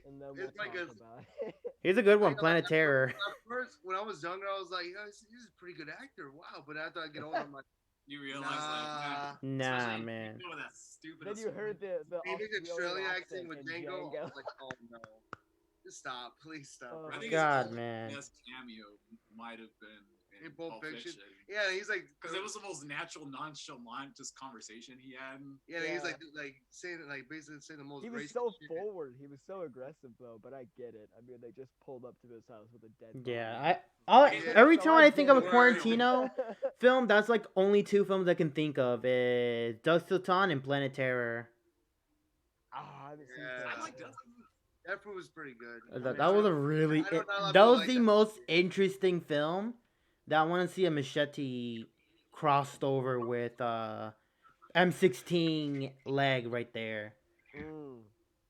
and then we'll It's like talk a, about it. Here's a good one, I, Planet Terror. at first, when I was younger, I was like, he's a pretty good actor. Wow. But after I get older, I'm like, You realize nah. like, man, Nah, especially man. you know that stupid. Then you heard the He makes Australian Australian accent accent with in Django. I Django. was like, oh no. Just stop. Please stop. Oh, I think God, his man. best cameo might have been in In Pulp Pulp Fiction? Fiction. Yeah, he's like, Because it was the most natural, nonchalant, just conversation he had. yeah, he's Yeah. like saying like basically saying the most He was racist so shit. forward. He was so aggressive though, but I get it. I mean, they just pulled up to his house with a dead body. Yeah, every So time I I think of a get it. Quarantino film, that's like only two films I can think of is Dusk Till Dawn and Planet Terror. Ah, I haven't seen Yeah. that. I like that. That food was pretty good. That was a really I know not a lot of that people was like the that. most interesting film that I want to see a Machete crossed over with M16 leg right there. Mm,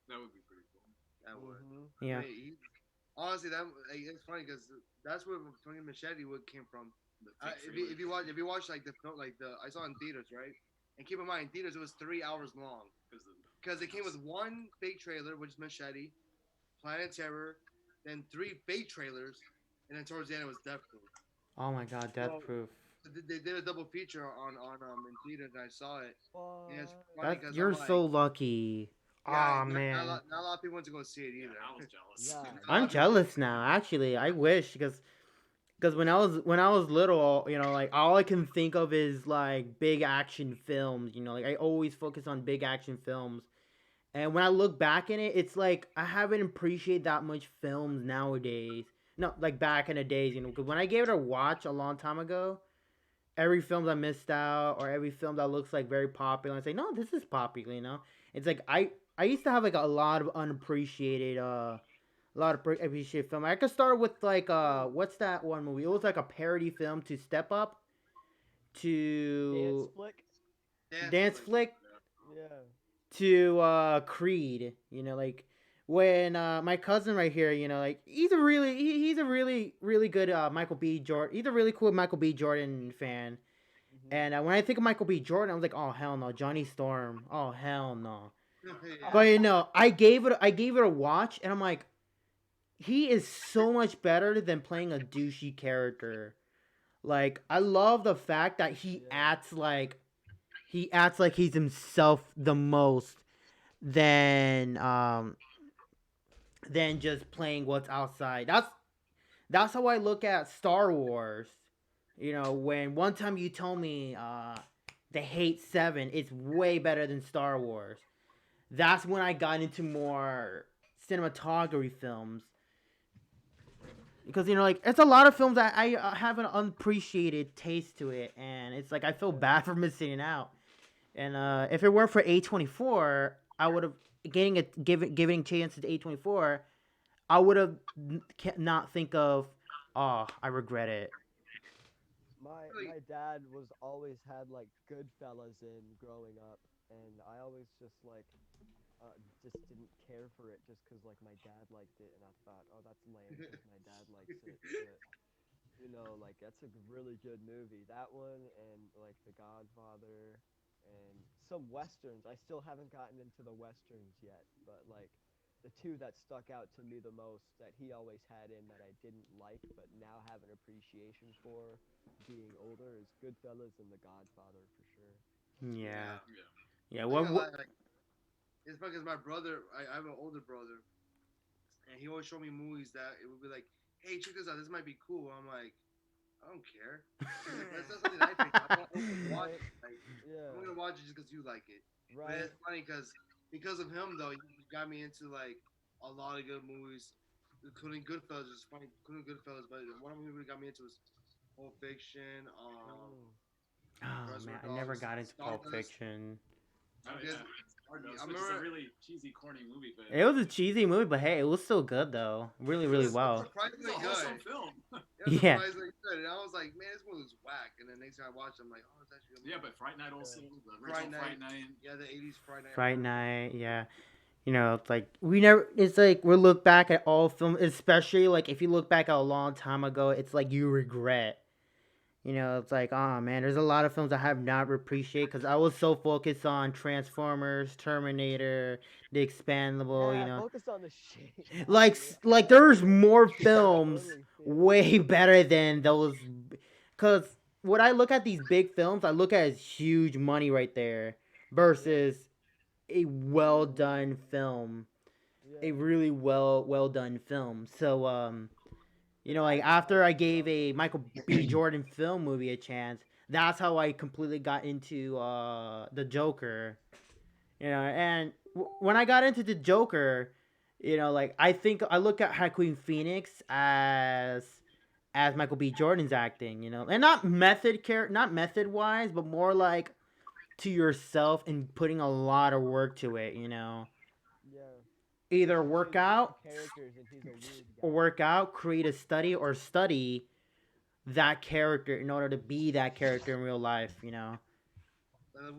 That would be pretty cool. That would. mhm. Yeah. I mean, honestly, that like, it's funny because that's where fucking Machete wood came from. The fake If you watch like the film, like I saw it in theaters, right? And keep in mind, in theaters it was 3 hours long because it came with one fake trailer, which is Machete, Planet Terror, then 3 fake trailers, and then towards the end it was Death Proof. Oh my God, Death Well, Proof. So they did a double feature on in theaters, and I saw it. And it's What? funny 'cause You're I'm like, so lucky. yeah, Aw, not, man. not a lot of people went to go see it Yeah, either. I was jealous. Yeah. I'm jealous now. Actually, I wish because when I was little, you know, like all I can think of is like big action films. You know, like I always focus on big action films. And when I look back in it, it's like I haven't appreciated that much films nowadays. No, like back in the days, you know, because when I gave it a watch a long time ago, every film I missed out or every film that looks like very popular, I say, no, this is popular, you know. It's like I used to have like a lot of unappreciated appreciated film. I could start with like what's that one movie? It was like a parody film to Step Up, Dance to flick? Dance Flick, Yeah. to Creed. You know, like when my cousin right here, you know, like he's a really good Michael B. Jordan. He's a really cool Michael B. Jordan fan. Mhm. And when I think of Michael B. Jordan, I was like, oh hell no, Johnny Storm. Oh hell no. Yeah. But you know, I gave it a watch, and I'm like, he is so much better than playing a douchey character. Like I love the fact that he Yeah. acts like he's himself the most than just playing what's outside. That's how I look at Star Wars. You know, when one time you told me the Hate 7 is way better than Star Wars. That's when I got into more cinematography films. Because, you know, like, it's a lot of films that I have an unappreciated taste to it. And it's like, I feel bad for missing it out. And if it weren't for A24, I would have, giving chance to A24, I would have not think of, oh, I regret it. My dad was always had like Goodfellas in growing up, and I always just like just didn't care for it just because like my dad liked it, and I thought, oh, that's lame because my dad likes it. But you know, like that's a really good movie. That one and like The Godfather and some westerns. I still haven't gotten into the westerns yet, but like the two that stuck out to me the most that he always had in that I didn't like but now have an appreciation for being older is Goodfellas and The Godfather for sure. Yeah. Yeah. Yeah, Like, what it's because my brother, I have an older brother, and he always showed me movies that it would be like, hey, check this out, this might be cool. I'm like, I don't care. That's not something I think. I'm gonna watch it. Like, Yeah. I'm gonna watch it just because you like it. But Right. it's funny because of him though, he got me into like a lot of good movies, including Goodfellas. It's funny, including Goodfellas, but one movie that got me into was Pulp Fiction. Oh. Oh man, I never got into Pulp Stardust. Fiction. Oh, Because- yeah. Stardust, I which is a remember- really cheesy, corny movie, but It was a cheesy movie, but hey, it was still good though. Really, really It's well. it's surprisingly a wholesome good. film. It was Yeah. surprisingly good. And I was like, man, this movie's whack. And then next time I watched it, I'm like, oh, it's actually a good Yeah, movie. but Fright Night also, the Fright original Fright Night. Yeah, the 80s Friday Night. Fright Night, yeah. You know, it's like it's like we look back at all films, especially like if you look back at a long time ago, it's like you regret. You know, it's like, oh man, there's a lot of films I have not appreciated because I was so focused on Transformers, Terminator, The Expandable. You Yeah, know, focus on the shit. like Actually, like there's more I films totally feel you. way better than those. Because when I look at these big films, I look at it as huge money right there versus a well done film, a Yeah. really well done film. So you The know, like average after I budget gave film. a Michael B. Jordan film movie a chance, that's how I completely got into the Joker. You know, and when I got into the Joker, you know, like I think I look at Joaquin Phoenix as Michael B. Jordan's acting. You know, and not method wise, but more like to yourself and putting a lot of work to it. You know, Yeah. either Switches work different out characters, and he's a weird or guy. work out, create a study or study that character in order to be that character in real life, you know.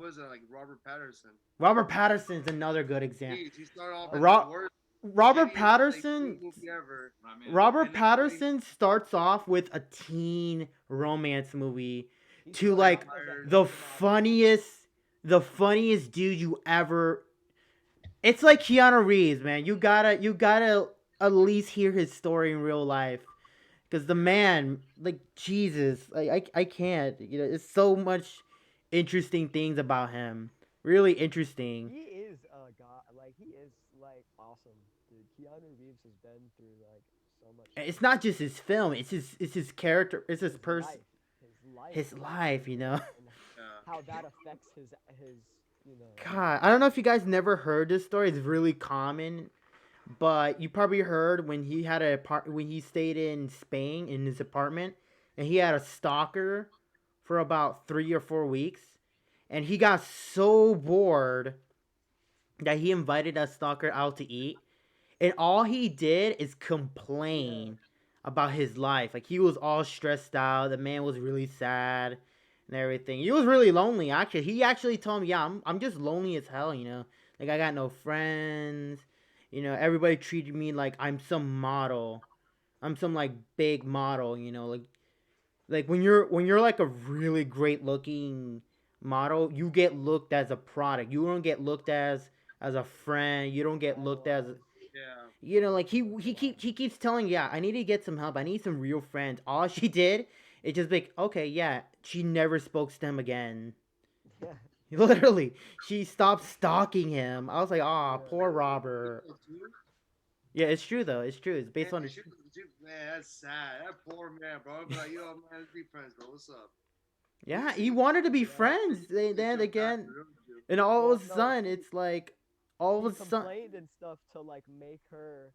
Was it like Robert Patterson? Robert Patterson's another good example. He started off as the Ro- worst, Robert shittiest like Patterson movie ever, My man. Robert and then Patterson starts off with a teen romance movie He to started like off as a the handsome opera. funniest dude you ever. It's like Keanu Reeves, man. You gotta at least hear his story in real life. Because the man, like Jesus, I can't. You know, it's so much interesting things about him. Really interesting. He is a god. Like he is like awesome, dude. Keanu Reeves has been through like so much It's shit. not just his film. It's his character. It's his His person. life, his life, His life. You know. and yeah. how that affects his you know. God, I don't know if you guys never heard this story. It's really common, but you probably heard when he had when he stayed in Spain in his apartment, and he had a stalker for about 3 or 4 weeks, and he got so bored that he invited that stalker out to eat, and all he did is Yeah. complain about his life. Like he was all stressed out. The man was really sad and everything. He was really lonely. Actually, he actually told me, "Yeah, I'm just lonely as hell. You know, like I got no friends. You know, everybody treated me like I'm some model. I'm some like big model. You know, like when you're like a really great looking model, you get looked as a product. You don't get looked as a friend. You don't get looked as Idolized. Yeah. you know, like Idolized. he keeps telling, yeah, I need to get some help. I need some real friends. All she did is just like, okay, yeah. She never spoke to him again. Yeah. Literally, she stopped stalking him. I was like, ah, Yeah. poor Robert. Yeah, it's true though. It's true. It's based Man, on. man, that's sad. That poor man, bro. I'd be like, yo, man, let's be friends, bro. What's up? Yeah, he wanted to be Yeah. friends. Then Jump back, again, bro. and all Well, of a no, sudden, he it's like all he of a sudden. complained and stuff to like make her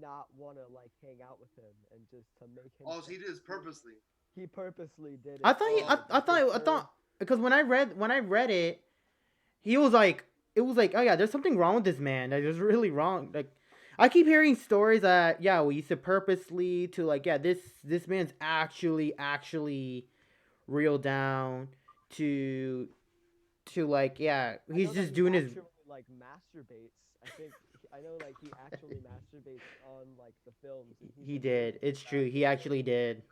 not want to like hang out with him and just to make him. All he did is purposely. He purposely did it. I thought he, Oh, I thought because when I read it, he was like, it was like, oh yeah, there's something wrong with this man. Like, there's really wrong. Like, I keep hearing stories that yeah, we used to purposely to like yeah, this man's actually real down to like yeah, I he's know that just he doing his. actually like masturbates. I think I know like he actually masturbates on like the films. And he's He been did. doing It's it true. He actually did.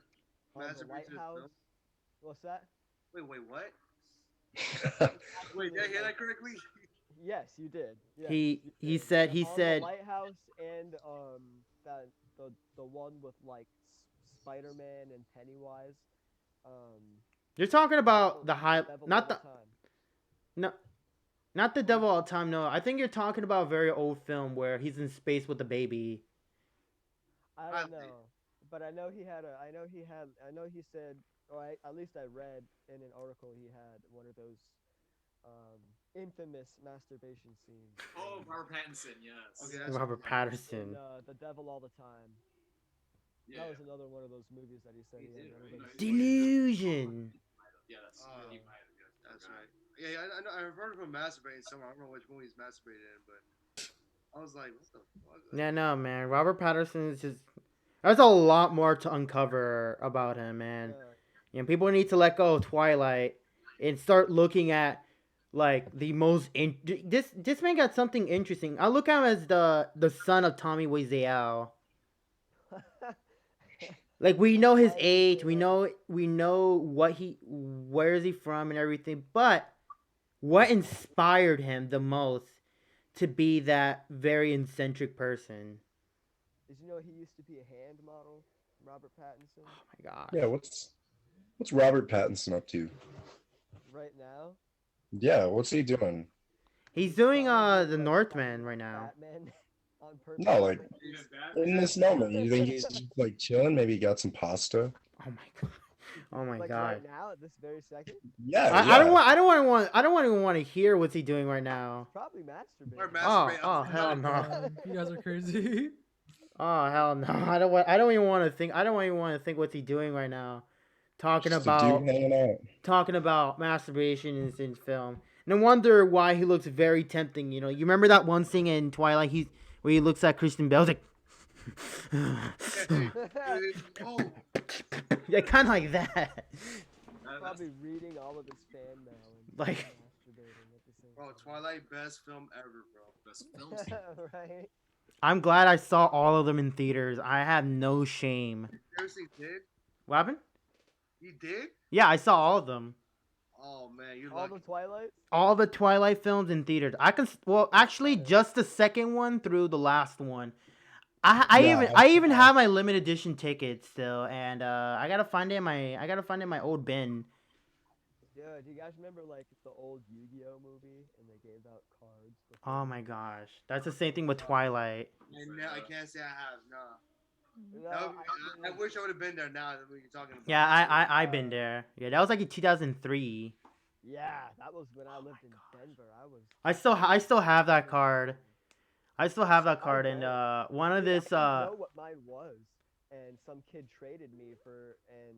on the Masturbates to his lighthouse. film? What's that? Wait, what? Actually, Wait, did I hear like- that correctly? Yes, you did. Yes, He you said did. he On said the lighthouse and that the one with like Spider Man and Pennywise. you're talking about the high, Devil not All the Time. no, not the devil all the time. No, I think you're talking about a very old film where he's in space with a baby. I I don't think- know, but I know he had a. I know he said, or at least I read in an article he had one of those infamous masturbation scenes. Oh, in- Robert Pattinson, yes. Okay, that's Robert in, Patterson. The Devil All the Time. Yeah. That was another one of those movies that he said He he had did, one of right? those- Delusion. Yeah, that's Oh, he might have. Yeah, That's right. Yeah, I know. I've heard of him masturbating somewhere. I don't know which movie he's masturbated in, but I was like, what the fuck? Yeah, no, man. Robert Patterson is just. There's a lot more to uncover about him, man. Yeah. You know, people need to let go of Twilight and start looking at like the most this man got something interesting. I look at him as the son of Tommy Wiseau. Like we know his Why is age, it, we know where is he from and everything, but what inspired him the most to be that very eccentric person? Did you know he used to be a hand model, Robert Pattinson? Oh my gosh. Yeah, what's Robert Pattinson up to? Right now, Yeah, what's he doing? He's doing probably, the like, Northman right now. Batman on purpose. No, like Even Batman. in this moment, you think he's just like chilling? Maybe he got some pasta. Oh my god. Oh my like god. right now at this very second, Yeah, I don't even want to hear what's he doing right now. probably masturbating. Or Oh, masturbate. oh hell no. You guys are crazy. Oh hell no. I don't even want to think. I don't even want to think what's he doing right now. Talking just a about dude hanging out. masturbation in this film. No wonder why he looks very tempting. You know, you remember that one scene in Twilight? Where he looks at Kristen Bell, he's like, Oh, yeah, kind of like that. That's Probably reading all of his fan mail and Like- masturbating at the same bro, time. Twilight best film ever, bro. best films. Right? I'm glad I saw all of them in theaters. I have no shame. Seriously, did? What happened? You did? Yeah, I saw all of them. Oh man, you're All lucky. the Twilights? All the Twilight films in theaters. Actually, just the second one through the last one. Yeah, I even have my limited edition ticket still, and I gotta find it in my old bin. Yeah, do you guys remember like the old Yu-Gi-Oh movie and they gave out cards? Oh my gosh, that's the same thing with Twilight. I can't say I have. No. No, That would I I mean, wish I would have been there now that you're talking about. Yeah, I've been there. Yeah, that was like in 2003. yeah, that was when I Oh lived my in gosh. Denver. I was. I still have that card. I still have that card, and know. one of Dude, I this didn't know what mine was, and some kid traded me for, and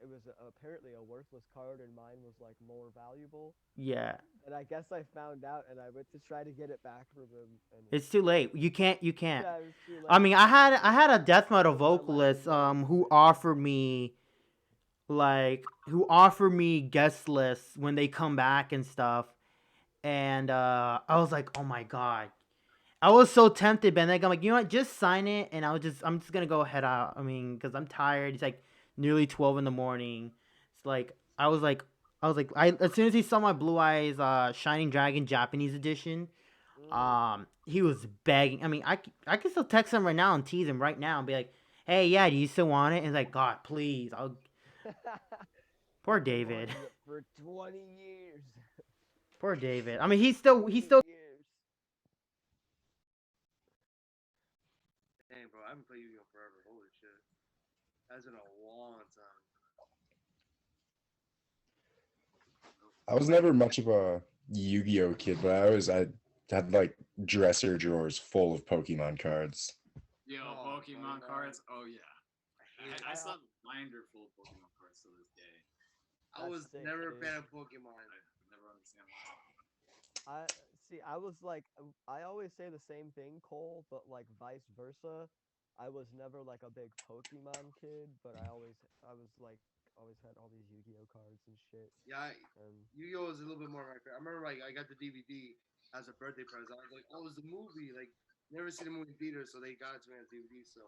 it was apparently a worthless card, and mine was like more valuable. yeah, And I guess I found out, and I went to try to get it back from him. And it's too late. You can't. yeah, it was too I late. mean, I had a death metal Put my life vocalist in danger. who offered me guest lists when they come back and stuff, and I was like, oh my god, I was so tempted, but then I'm like, you know what, just sign it, and I'm just gonna go head out. I mean, because I'm tired. It's like nearly 12 in the morning. It's like as soon as he saw my Blue Eyes Shining Dragon Japanese edition. He was begging. I mean, I can still text him right now and tease him right now and be like, "Hey, yeah, do you still want it?" And he's like, "God, please." Poor David. Wanted it for 20 years. Poor David. I mean, he's still 20 years. Dang, bro, I haven't played Yu-Gi-Oh forever. Holy shit, that's been a long time. I was never much of a Yu-Gi-Oh kid, but I had like dresser drawers full of Pokemon cards. Yo, Oh, Pokemon no. cards. Oh yeah. I hate it. I still have a binder full of Pokemon cards to this day. I was That's sick, never a dude. fan of Pokemon. I never understand why. I was like, I always say the same thing, Cole, but like vice versa. I was never like a big Pokemon kid, but I always had all these Yu-Gi-Oh cards and shit. Yeah, And Yu-Gi-Oh is a little bit more my favorite. I remember like I got the DVD as a birthday present. I was like, oh, it's the movie. Like never seen the movie in theater, so they got it to me on DVD. So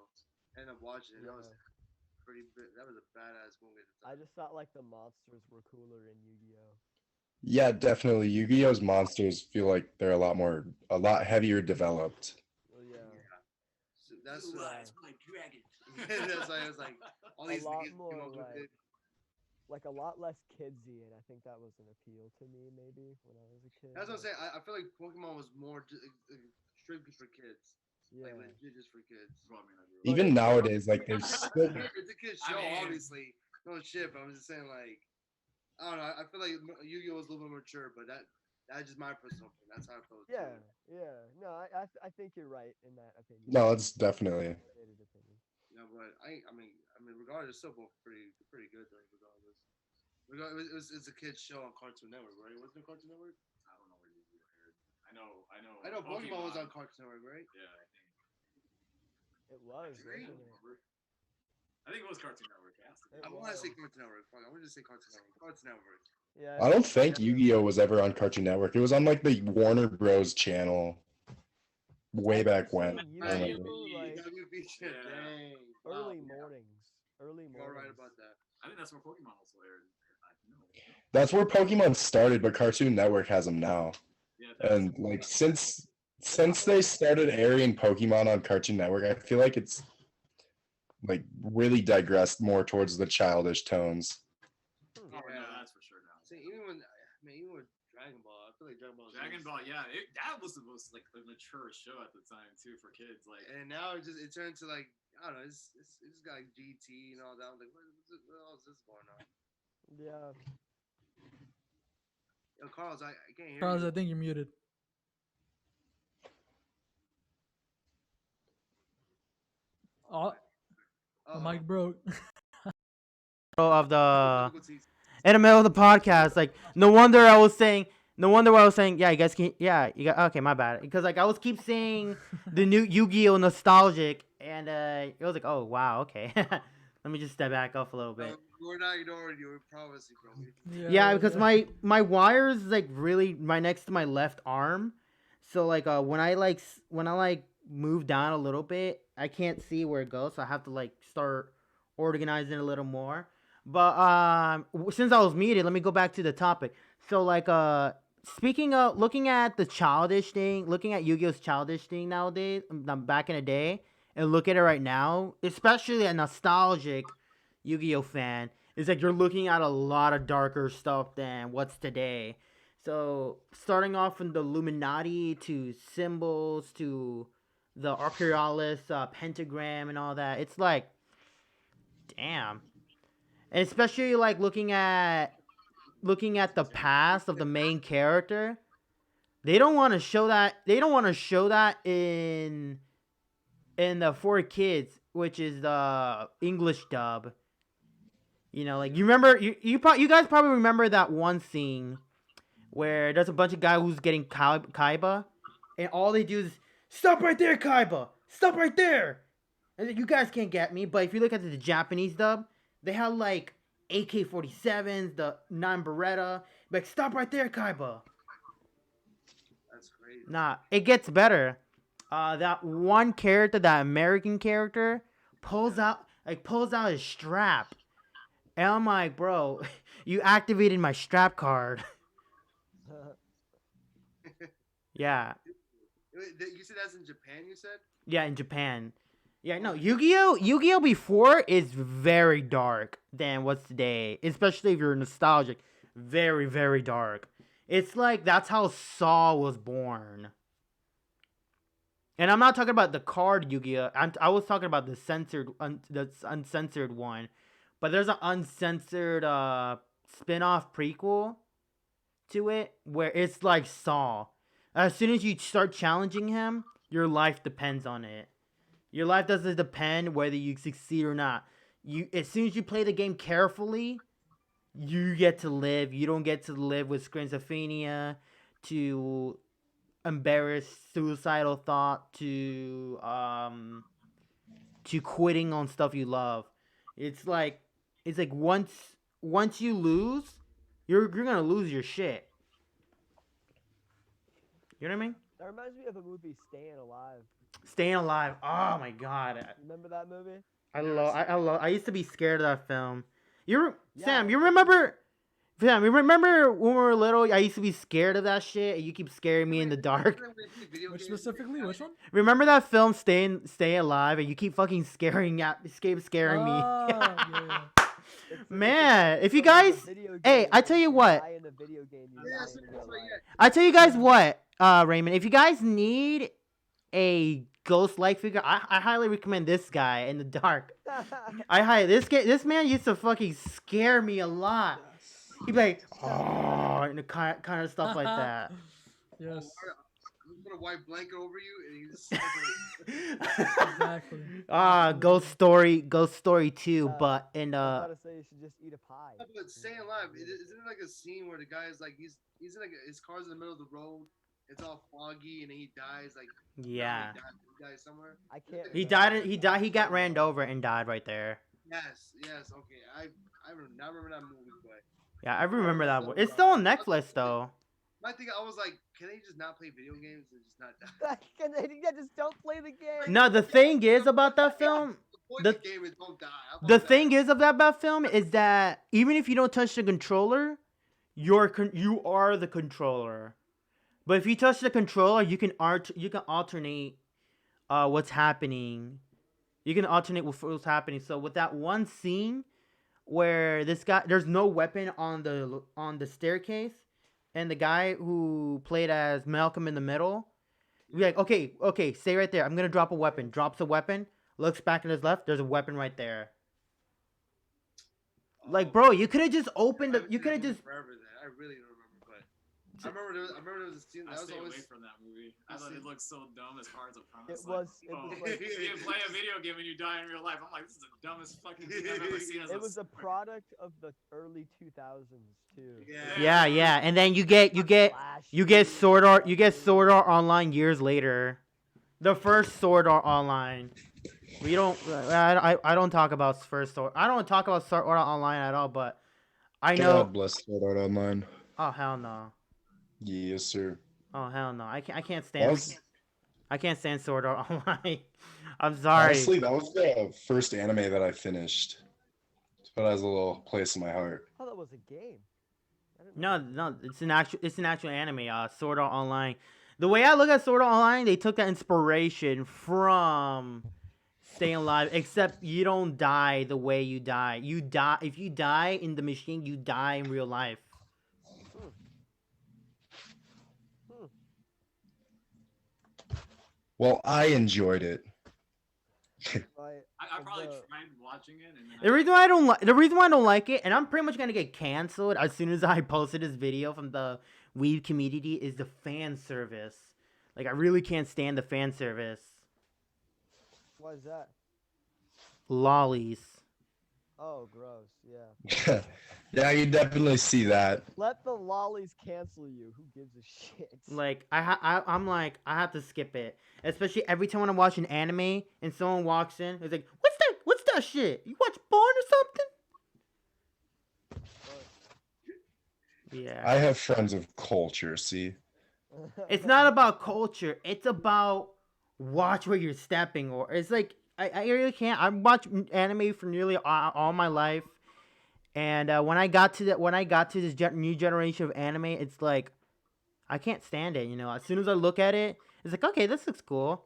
I ended up watching it. That was yeah, pretty. That was a badass movie at the I time. just thought like the monsters were cooler in Yu-Gi-Oh. Yeah, definitely. Yu-Gi-Oh's monsters feel like they're a lot heavier developed. Well, yeah, So that's Blue why. eyes, my dragon. That's why I was like, all A these lot niggas more, came up with like- it. like a lot less kidsy, and I think that was an appeal to me maybe when I was a kid. That's what I'm like, saying. I feel like Pokemon was more strictly for kids. Yeah, Like legit just for kids. Well, I mean, I do. Even nowadays, like there's still It's a kid's I show, mean- obviously. No shit, but I'm just saying, like, I don't know. I feel like Yu-Gi-Oh was a little bit mature, but that's just my personal opinion. That's how I felt. too. yeah. No, I think you're right in that opinion. no, it's definitely Stated opinion. Yeah, but I mean, regardless, still both pretty good. Like, regardless, it's a kids show on Cartoon Network, right? Wasn't it Cartoon Network? I don't know where you aired. I know. I know Pokemon was on Cartoon Network, right? Yeah, I think. It was, Agree. wasn't it? I think it was Cartoon Network. It has to be. It I want to say was. Cartoon Network. Fuck, I want to say Cartoon Network. Cartoon Network. Yeah. I don't think Yu-Gi-Oh was ever on Cartoon Network. It was on like the Warner Bros. Channel way back when. Yu-Gi-Oh, I remember. like WB shit, Yeah. dang. early Wow. mornings. Early You're all right mornings. about that. I think that's where Pokemon also aired. I know. That's where Pokemon started, but Cartoon Network has them now. Yeah, that's And like since they started airing Pokemon on Cartoon Network, I feel like it's like really digressed more towards the childish tones. oh Yeah. no, that's for sure now. See, even with Dragon Ball, I feel like Dragon Ball. Dragon Ball, yeah, that was the most like the mature show at the time too for kids. Like, And now it turned to like I don't know. It's just got like GT and all that. I'm like, what else is going on? Yeah. Yo, Carlos, I can't hear Carlos, you. I think you're muted. Oh, the Uh-oh. mic broke. Of the Difficulties. in the middle of the podcast, like no wonder I was saying, yeah, you guys can, yeah, you got okay, my bad, because like I was keep saying the new Yu-Gi-Oh nostalgic, and it was like, oh wow, okay, let me just step back off a little bit. We're not ignoring you. We promise you, bro. Yeah, because my wire is like really right next to my left arm, so like when I move down a little bit, I can't see where it goes, so I have to like start organizing it a little more. But since I was muted, let me go back to the topic. So like speaking of looking at the childish thing, looking at Yu-Gi-Oh's childish thing nowadays, back in the day, and look at it right now, especially a nostalgic Yu-Gi-Oh fan, is like you're looking at a lot of darker stuff than what's today. So starting off from the Illuminati to symbols to the Archaeolus pentagram and all that, it's like, damn. And especially like looking at the past of the main character, they don't want to show that. They don't want to show that in the 4Kids, which is the English dub. You know, like you remember you guys probably remember that one scene where there's a bunch of guys who's getting Kaiba, and all they do is stop right there, Kaiba, stop right there. And you guys can't get me, but if you look at the Japanese dub, they have like AK-47s, the 9 Beretta. Like, stop right there, Kaiba. That's crazy. Nah, it gets better. That one character, that American character, pulls out his strap. And I'm like, bro, you activated my strap card. Yeah. You said that's in Japan. You said. Yeah, in Japan. Yeah, no, Yu-Gi-Oh before is very dark than what's today, especially if you're nostalgic. Very, very dark. It's like that's how Saw was born. And I'm not talking about the card Yu-Gi-Oh. I was talking about the uncensored one. But there's an uncensored spin-off prequel to it where it's like Saw. As soon as you start challenging him, your life depends on it. Your life doesn't depend whether you succeed or not. As soon as you play the game carefully, you get to live. You don't get to live with schizophrenia, to embarrassed suicidal thought, to quitting on stuff you love. It's like once you lose, you're gonna lose your shit. You know what I mean? That reminds me of the movie Staying Alive. Staying Alive. Oh my god. Remember that movie? I used to be scared of that film. Sam, Yeah. you remember when we were little, I used to be scared of that shit and you keep scaring me in the dark. Which specifically? Which one? Remember that film Stay Alive and you keep fucking scaring me. Oh, yeah. Man, if you It's like guys, a video hey, game. I tell you what. Die in the video game, you Yeah, die that's in real right, life. I tell you guys what, Raymond, if you guys need a ghost-like figure, I highly recommend this guy in the dark. This man used to fucking scare me a lot. He'd be like, oh, and the kind of stuff like that. Yes, Put a white blanket over you, and you just. exactly. Ghost Story 2, but in I was about to say you should just eat a pie. But staying alive, isn't it like a scene where the guy's like he's in like his car's in the middle of the road, it's all foggy, and then he dies like yeah, he dies somewhere. I can't. he remember. died. He got ran over and died right there. Yes, okay. I remember that movie, but Yeah, I remember that one. It's still on Netflix though. my thing, I was like, can they just not play video games and just not die? Can they just don't play the game? No, the thing is about that film. Point The the game is don't die. How the about thing that? is of that film is that even if you don't touch the controller, you are the controller. But if you touch the controller, you can alternate what's happening. You can alternate with what's happening. So with that one scene where this guy, there's no weapon on the staircase, and the guy who played as Malcolm in the Middle, be like, okay, stay right there. I'm gonna drop a weapon. Drops a weapon. Looks back at his left. There's a weapon right there. Like, bro, you could have just opened. I You could have haven't seen that movie just. forever. Then I really don't remember, but I remember there was a scene I that was stay away always. from that movie. I thought it looked so dumb as far as a premise. It was like you play a video game and you die in real life. I'm like, this is the dumbest fucking thing I've ever seen. As it was a sport. product of the early 2000s too. Yeah, and then you get Sword Art. You get Sword Art Online years later. The first Sword Art Online. We don't. I don't talk about first Sword. I don't talk about Sword Art Online at all. But I know. God bless Sword Art Online. Oh hell no. Yes, sir. Oh hell no. I can't That stand. was, I can't stand Sword Art Online. I'm sorry. honestly, that was the first anime that I finished. So it has a little place in my heart. Oh, that was a game. I didn't know No, it's an actual anime. Sword Art Online. The way I look at Sword Art Online, they took that inspiration from Staying Alive. Except you don't die the way you die. You die if you die in the machine. You die in real life. Well, I enjoyed it. I of probably the- tried watching it and then The reason why I don't like it, and I'm pretty much gonna get canceled as soon as I posted this video from the weed community, is the fan service. Like I really can't stand the fan service. Why is that? Lollies. Oh, gross. Yeah. Yeah, you definitely see that. Let the lollies cancel you. Who gives a shit? Like I'm like I have to skip it, especially every time when I watch an anime and someone walks in, it's like, what's that? What's that shit? You watch porn or something? Yeah. I have friends of culture, see? It's not about culture. It's about watch where you're stepping, or it's like I really can't. I watch anime for nearly all my life, and when I got to this new generation of anime, it's like I can't stand it. You know, as soon as I look at it, it's like, okay, this looks cool.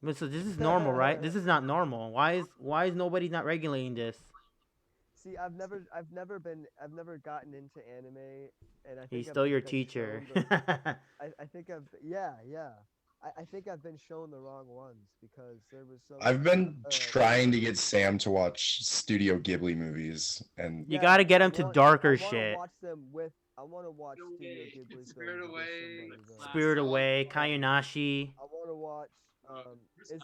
But so this is normal, right? This is not normal. Why is nobody not regulating this? See, I've never gotten into anime, and I think He's I've still your been teacher. shown the- I think yeah. I think I've been shown the wrong ones because there was some. I've been uh, trying to get Sam to watch Studio Ghibli movies, and You gotta get I him to want- darker I wanna shit. Watch them with. I want to watch Spirit Studio Away, Ghibli Spirit films with Away, somebody, though. Spirit Away, Kayunashi. I want to watch. Isn't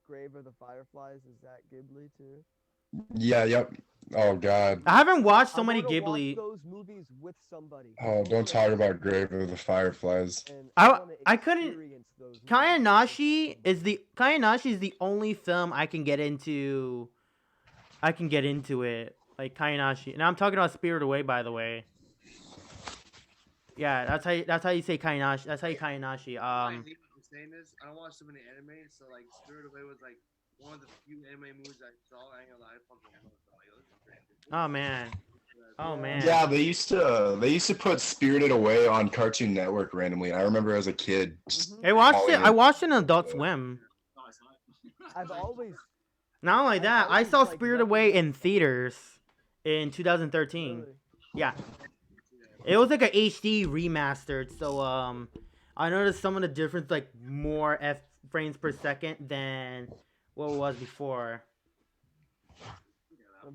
Grave of the Fireflies? Is that Ghibli too? yeah, yep. Oh God. I haven't watched so I many wanna Ghibli. Watch those movies with somebody. Oh, don't talk about Grave of the Fireflies. And I wanna couldn't- experience those movies with Kayanashi somebody. is the only film I can get into. I can get into it, like Kayanashi, and I'm talking about Spirit Away, by the way. Yeah, that's how you say Kayanashi. That's how you Kayanashi. I hate you saying this. I don't watch so many anime, so like Spirit Away was like one of the few anime movies I saw. I ain't gonna lie, I fucking loved it. Like, this is great. Oh man. Oh man. Yeah, they used to put Spirited Away on Cartoon Network randomly. I remember as a kid. Just, I watched calling it. I watched it on Adult Swim. Oh, I saw it. I've always. Not only I've that, I always, saw like, Spirit Away in recognized- theaters in 2013. Really, Yeah. It was like a HD remastered, so I noticed some of the difference, like more frames per second than what it was before.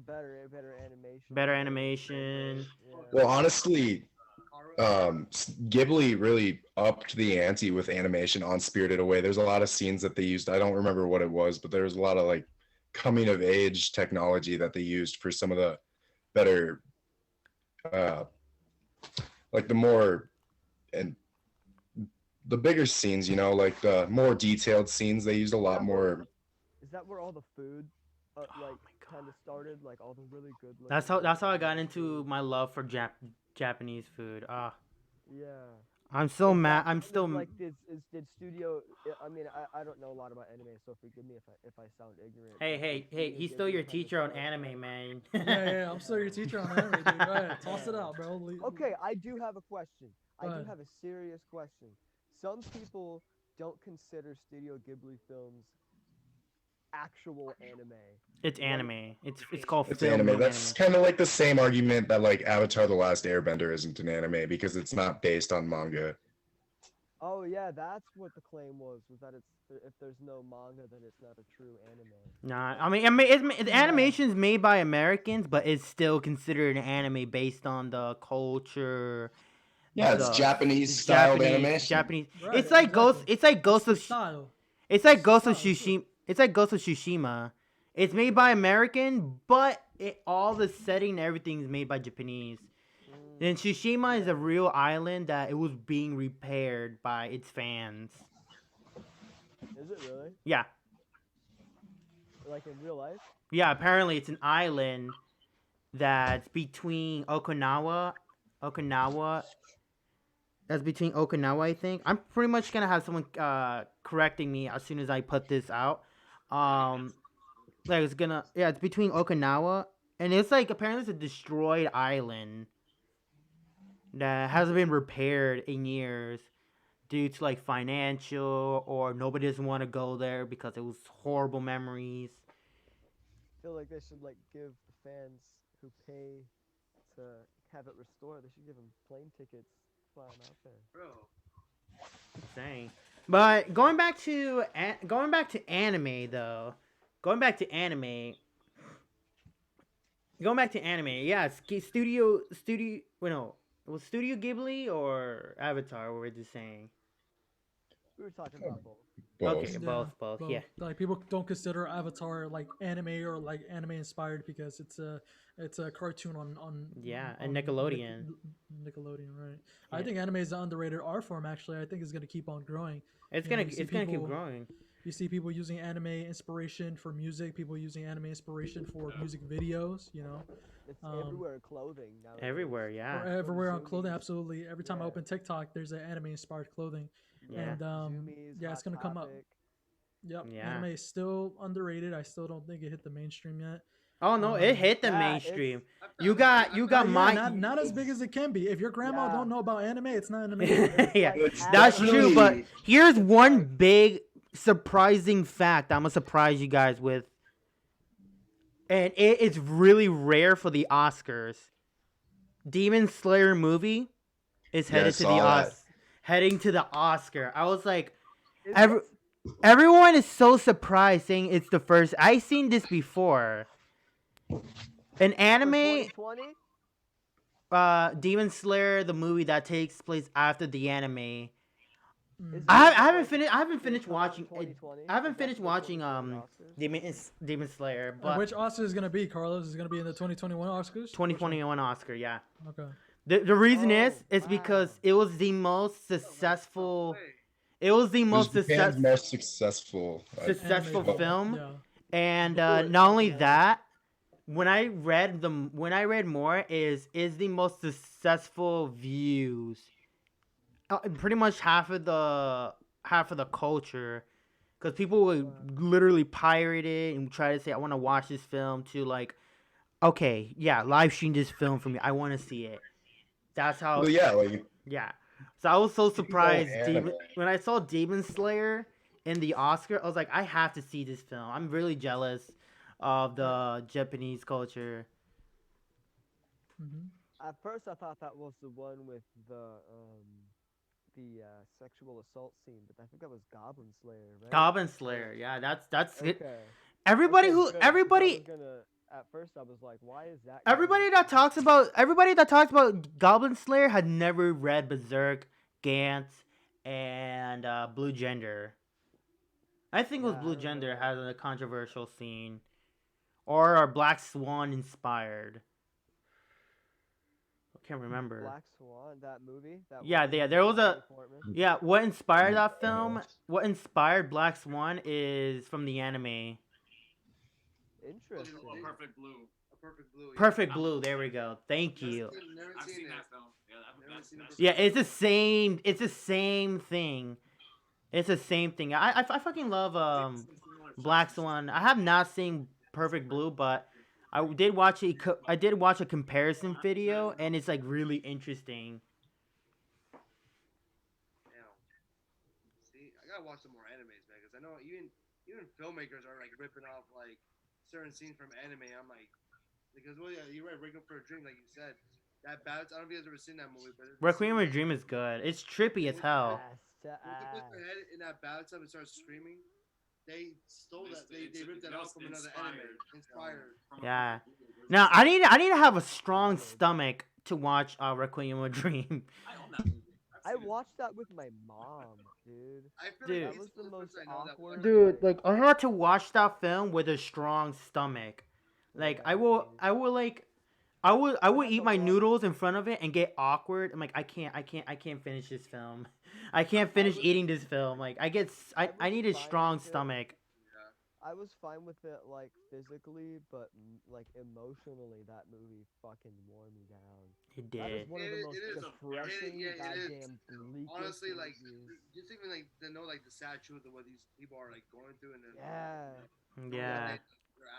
better animation. Better animation. Yeah. well, honestly, Ghibli really upped the ante with animation on Spirited Away. There's a lot of scenes that they used. I don't remember what it was, but there was a lot of like coming of age technology that they used for some of the better, like the more and the bigger scenes. You know, like the more detailed scenes. They used a lot more. Is that where all the food, Oh like my kind of started, like all the really good. That's how I got into my love for Japanese food. Yeah. I'm so Is mad. that I'm kind still. of like did studio? I mean, I don't know a lot about anime, so forgive me if I sound ignorant. Hey, but hey, did hey! Studio He's still Ghibli your kinda teacher on start anime, from- man. Yeah, I'm still your teacher on anime, dude. Go ahead, toss it out, bro. Okay, I do have a question. I Go do ahead. have a serious question. Some people don't consider Studio Ghibli films actual anime. It's What- anime. It's called It's film anime. made That's anime. kind of like the same argument that like Avatar: The Last Airbender isn't an anime because it's not based on manga. Oh yeah, that's what the claim was that it's if there's no manga, then it's not a true anime. Nah, the animation's made by Americans, but it's still considered an anime based on the culture. Yeah, it's the Japanese styled animation. Japanese. Right, It's like Ghost. exactly. It's like Ghost It's of. the style. It's like Ghost of style, too. Tsushima. It's like Ghost of Tsushima. It's made by American, but all the setting and everything is made by Japanese. Mm, And Tsushima is a real island that it was being repaired by its fans. is it really? Yeah. Like in real life? Yeah, apparently it's an island that's between Okinawa. That's between Okinawa, I think. I'm pretty much gonna have someone correcting me as soon as I put this out. Like it's between Okinawa and it's like apparently it's a destroyed island that hasn't been repaired in years due to like financial or nobody doesn't want to go there because it was horrible memories. I feel like they should like give the fans who pay to have it restored. They should give them plane tickets flying out there. Bro. Insane. But going back to anime though, going back to anime. Yeah, Studio. Wait, no, it was Studio Ghibli or Avatar. What were just saying? We were talking about both. Both. Okay, both. Yeah. Like people don't consider Avatar like anime or like anime inspired because it's a cartoon on Yeah, on and Nickelodeon. Nickelodeon, right? I Yeah. think anime is an underrated art form. Actually, I think it's gonna keep on growing. It's You know, gonna you see it's gonna keep people- growing. You see people using anime inspiration for music, people using anime inspiration for music videos. You know, It's Um, everywhere in clothing now. Everywhere, or yeah. everywhere on Zoomies. clothing. Absolutely, every time I Yeah. open TikTok, there's an anime inspired clothing. Yeah. And Zoomies, yeah, it's Hot gonna come up. Topic. Yep, Yeah. anime is still underrated. I still don't think it hit the mainstream yet. Oh no, it hit the Yeah, mainstream. it's- You got Oh, yeah, my not as big as it can be. If your grandma Yeah. don't know about anime, it's not an amazing. Yeah, like that's anime. true. But Really? here's one like- big surprising fact I'm gonna surprise you guys with, and it is really rare for the Oscars. Demon Slayer movie is Yeah, I headed to the saw that. heading to the Oscar. I was like, Is every- it? everyone is so surprised saying it's the first. I seen this before. An For anime, 2020? Demon Slayer, the movie that takes place after the anime. Is Mm. it- I is it, haven't like, finished. I haven't gonna finished come out in watching. 2020? I haven't Is that finished the watching 2020 Oscars? Demon Slayer, And but which Oscar is gonna be, Carlos? Is it gonna be in the 2021 Oscars? 2021 Oscar, yeah. Okay. The reason Oh, is because wow. it was the most successful. Wait. It was the It was most Japan's most successful. successful Anime. film, Yeah. and Before it not only took that, when I read more is the most successful views. Pretty much half of the culture, because people would Wow. literally pirate it and try to say, "I want to watch this film." To like, okay, yeah, live stream this film for me. I want to see it. That's how. Well, yeah, like Yeah. So I was so surprised anime. when I saw Demon Slayer in the Oscar. I was like, I have to see this film. I'm really jealous of the Japanese culture. hmm At first, I thought that was the one with the sexual assault scene, but I think that was Goblin Slayer, right? Goblin Slayer, yeah, that's it. Okay. Everybody Okay, who good, 'cause I everybody was gonna- at first, I was like, why is that? everybody Goblin that Slayer? talks about Goblin Slayer had never read Berserk, Gantz, and Blue Gender. I think it was Yeah, I Blue don't Gender know. has a controversial scene, or are Black Swan inspired. I can't remember. Black Swan, that movie. That Yeah, one yeah, with there was a- Natalie Portman? Yeah, what inspired that film? What inspired Black Swan is from the anime. Interesting. Oh, Perfect Blue. A Perfect Blue. Yeah. Perfect Blue. There we go. Thank Never you. Never I've seen seen it. that film. Yeah, Never that's seen a that's Perfect Yeah, Blue. it's the same. It's the same thing. It's the same thing. I fucking love Black Swan. I have not seen Perfect Blue, but I did watch I did watch a comparison video, and it's like really interesting. Damn. See, I gotta watch some more animes, man, because I know even filmmakers are like ripping off like certain scenes from anime. I'm like, because well, yeah, you're right. Requiem for a Dream, like you said, that bounce. I don't know if you guys ever seen that movie, but Requiem for a Dream is good. It's trippy as hell. Ass to when they put ass. their head in that bathtub and start screaming, they stole that. They It's- ripped that that off was from another anime. inspired Inspired. from a Yeah. Perfect Blue. There's Now a I need to have a strong Solid. stomach to watch Requiem for a Dream. I own that movie. I I've seen it. watched that with my mom, dude. I feel Dude. like That was these the are most person I know that awkward- watch- Dude, like I had to watch that film with a strong stomach. Like Yeah, I will dude. I will like I would had eat to my watch- noodles in front of it and get awkward. I'm like I can't finish this film. I can't finish was- eating this film. Like I I I was need a fine strong with it. stomach. I was fine with it, like, physically, but, like, emotionally, that movie fucking wore me down. It That is did. one of the It- most it is depressing, yeah, it is. goddamn bleakest Honestly, like movies. just even like to know like the sad truth of what these people are like going through, and then Yeah. Yeah. they're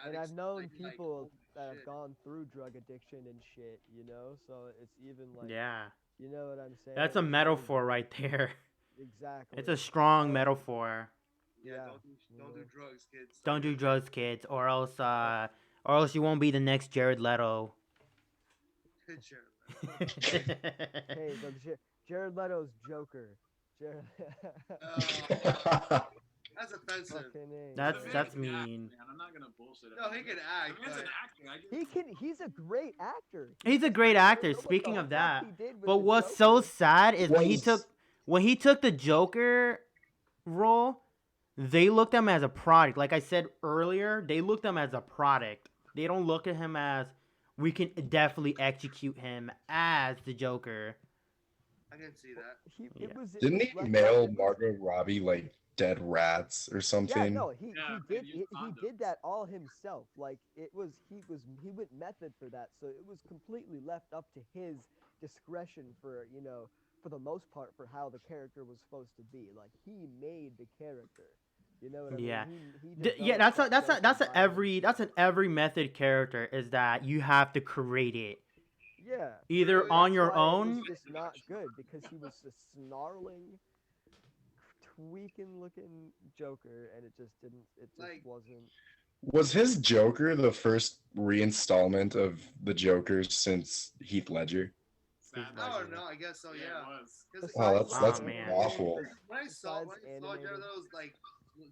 And addicts, I've known like, people holy that have shit. gone through drug addiction and shit, you know? So it's even, like, Yeah. you know what I'm saying? That's a It's even- metaphor right there. Exactly. It's a strong Um, metaphor. Yeah, Yeah, don't do yeah. drugs, kids. Don't do drugs, kids, or else you won't be the next Jared Leto. Sure. Hey, the Jared Leto's Joker. Jared. That's offensive. Fucking A. That's- The man that's can act, mean. Man, I'm not gonna bullshit it. No, he can act, The man's but an actor. I get He's a great actor. He's a just great doesn't actor. know what Speaking the of fuck that, he did with but the what's so Joker. sad is Was- when he took the Joker role, they looked at him as a product. Like I said earlier, they looked at him as a product. They don't look at him as we can definitely execute him as the Joker. I can see that. Yeah. It was Didn't he left mail out- it was- Margot Robbie like dead rats or Yeah, something? no, Yeah, he did and use he did condoms. that all himself. Like he went method for that, so it was completely left up to his discretion for for the most part for how the character was supposed to be. Like he made the character. You know what I Yeah. mean? He Yeah, developed that that's Joker by an every method character is that you have to create it Yeah. either That's on your That's why own. It was just not good because he was a snarling, tweaking looking Joker, and it just didn't. It just Like- wasn't. Was his Joker the first reinstallment of the Jokers since Heath Ledger? sad. Oh no, I guess so. Yeah, Yeah. it was. 'Cause Oh, Besides that's Oh, man. awful. when I saw Besides Jared animated. Leto's like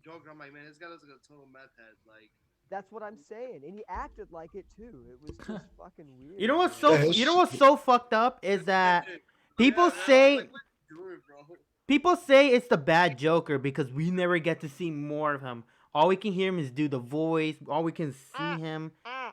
Joker, I'm like, man, this guy looks like a total meth head. Like, That's what I'm saying, and he acted like it too. It was just fucking weird. You know what's man. so Yeah, you know what's so fucked up is that yeah, people man, say I'm like, what you doing, bro? people say it's the bad Joker because we never get to see more of him. All we can hear him is do the voice. All we can see him. Yeah.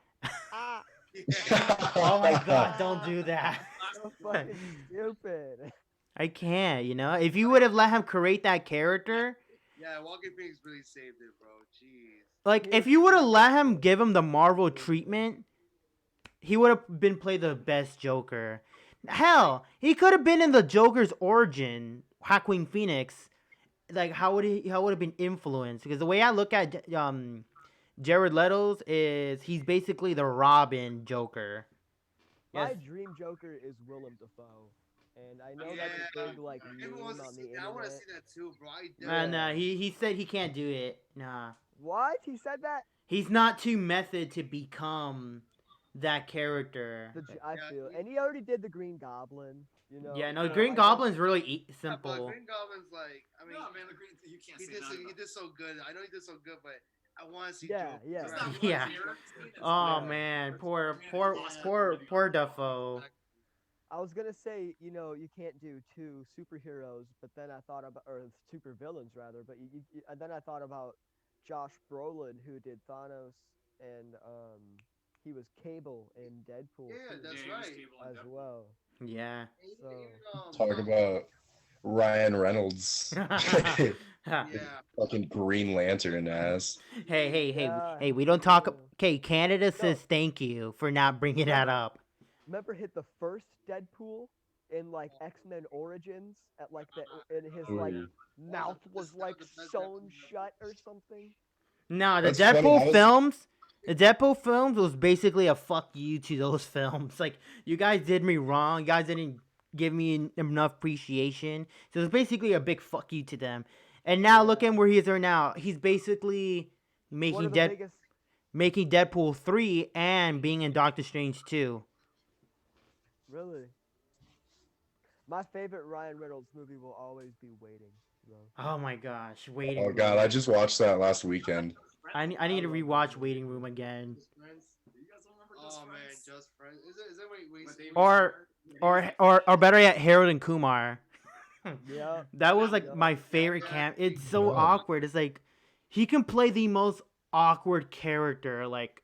Oh my god, don't do that. So fucking stupid. I can't, If you would have let him create that character, Yeah, Walking Phoenix really saved it, bro. Jeez. like if you would have let him give him the Marvel treatment, he would have been play the best Joker. Hell, he could have been in the Joker's origin, Joaquin Phoenix. Like how would have been influenced? Because the way I look at Jared Leto's is he's basically the Robin Joker. My Yes. dream Joker is Willem Dafoe, and I know Yeah. that's a big like meme Everyone wants to on the see that. I want to internet. see that too, bro. I do. And he said he can't do it. Nah. What? He said that? He's not too method to become that character. I Yeah, feel, he- and he already did the Green Goblin. You know. Yeah, no, so Green I Goblin's really Yeah, but simple. Green Goblin's like, I mean, No, man, the green. You can't he say did none so, of he them. did so good. I know he did so good, but I want to see Yeah, Joker. yeah. It's Right? not one Yeah. mirror. It's Oh Yeah. man, It's poor man, poor he lost poor everybody. poor Duffo. I was gonna say, you can't do two superheroes, but then I thought about, or super villains rather, but and then I thought about Josh Brolin, who did Thanos, and he was Cable in Deadpool Yeah, too, that's Yeah, he was right. Cable and as Deadpool. well. Yeah. Talk about Ryan Reynolds. Yeah. Fucking Green Lantern ass. Hey, Yeah, we don't talk. yeah. Okay, Canada No. says thank you for not bringing that up. Remember hit the first Deadpool in like X-Men Origins at like the and his like Ooh. mouth was that like was the best sewn Deadpool shut or something. No, the That's funny. Deadpool films. The Deadpool films was basically a fuck you to those films. Like, you guys did me wrong. You guys didn't give me enough appreciation. So it's basically a big fuck you to them. And now look Yeah. at where he is there now. He's basically One making of the biggest. making Deadpool 3 and being in Doctor Strange 2. Really. My favorite Ryan Reynolds movie will always be Waiting. Though. Oh my gosh, Waiting Oh Room. god, I just watched that last weekend. I need to I love rewatch that Waiting movie. Room again. Just Friends. You guys don't remember Just Oh man, Friends? Just Friends. Is that wait? With Amy Or- Schumer? Or better yet, Harold and Kumar. Yeah. That was like Yeah. my favorite camp. It's so Yeah. awkward. It's like he can play the most awkward character. Like,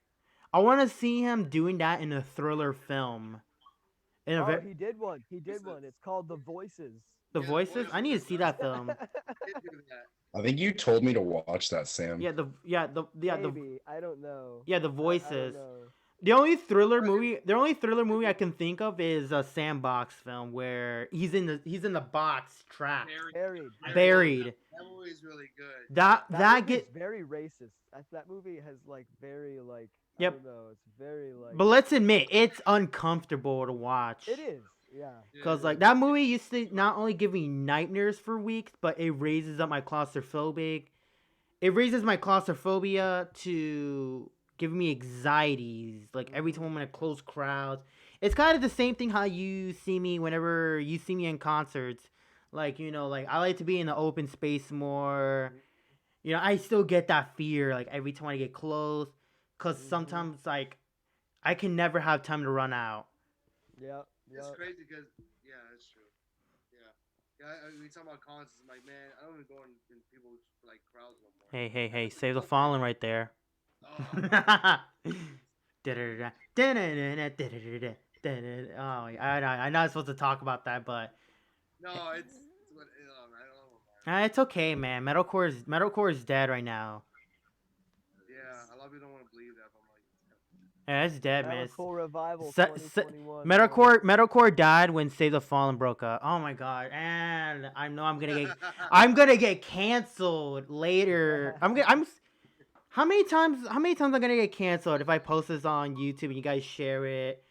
I want to see him doing that in a thriller film. In a Oh, ve- he did one. He did one. It's called The Voices. the Yeah, Voices. I need to see that film. Did do that. I think you told me to watch that, Sam. Yeah, the Maybe. I don't know. yeah the I don't Voices. know. The only thriller movie I can think of is a Sandbox film where he's in the box trapped, Buried. buried. That movie is really good. That movie get is very racist. That movie has like very like Yep. I don't know. It's very like. But let's admit, it's uncomfortable to watch. It is. Yeah. Cause Yeah. like that movie used to not only give me nightmares for weeks, but it raises up my claustrophobic. It raises my claustrophobia to give me anxieties. Like every time I'm in a close crowd, it's kind of the same thing how you see me whenever you see me in concerts. Like like I like to be in the open space more. I still get that fear like every time I get close, cause Mhm. sometimes like I can never have time to run out. Yep. It's Yep. crazy because that's true. Yeah. We talk about concerts. I'm like, man, I don't even go in people's like crowds no more. Hey, save the fallen right there. Oh, Oh, I know I'm supposed to talk about that, but no, it's what I don't know, man. it's okay, man. Metalcore is dead right now. Yeah, a lot of people don't want to believe that, but I'm like, Yeah, it's dead, man. Metalcore Revival Se- 2021. Metalcore died when Save the Fallen broke up. Oh my god, and I know I'm gonna get canceled later. How many times I'm gonna get canceled if I post this on YouTube and you guys share it?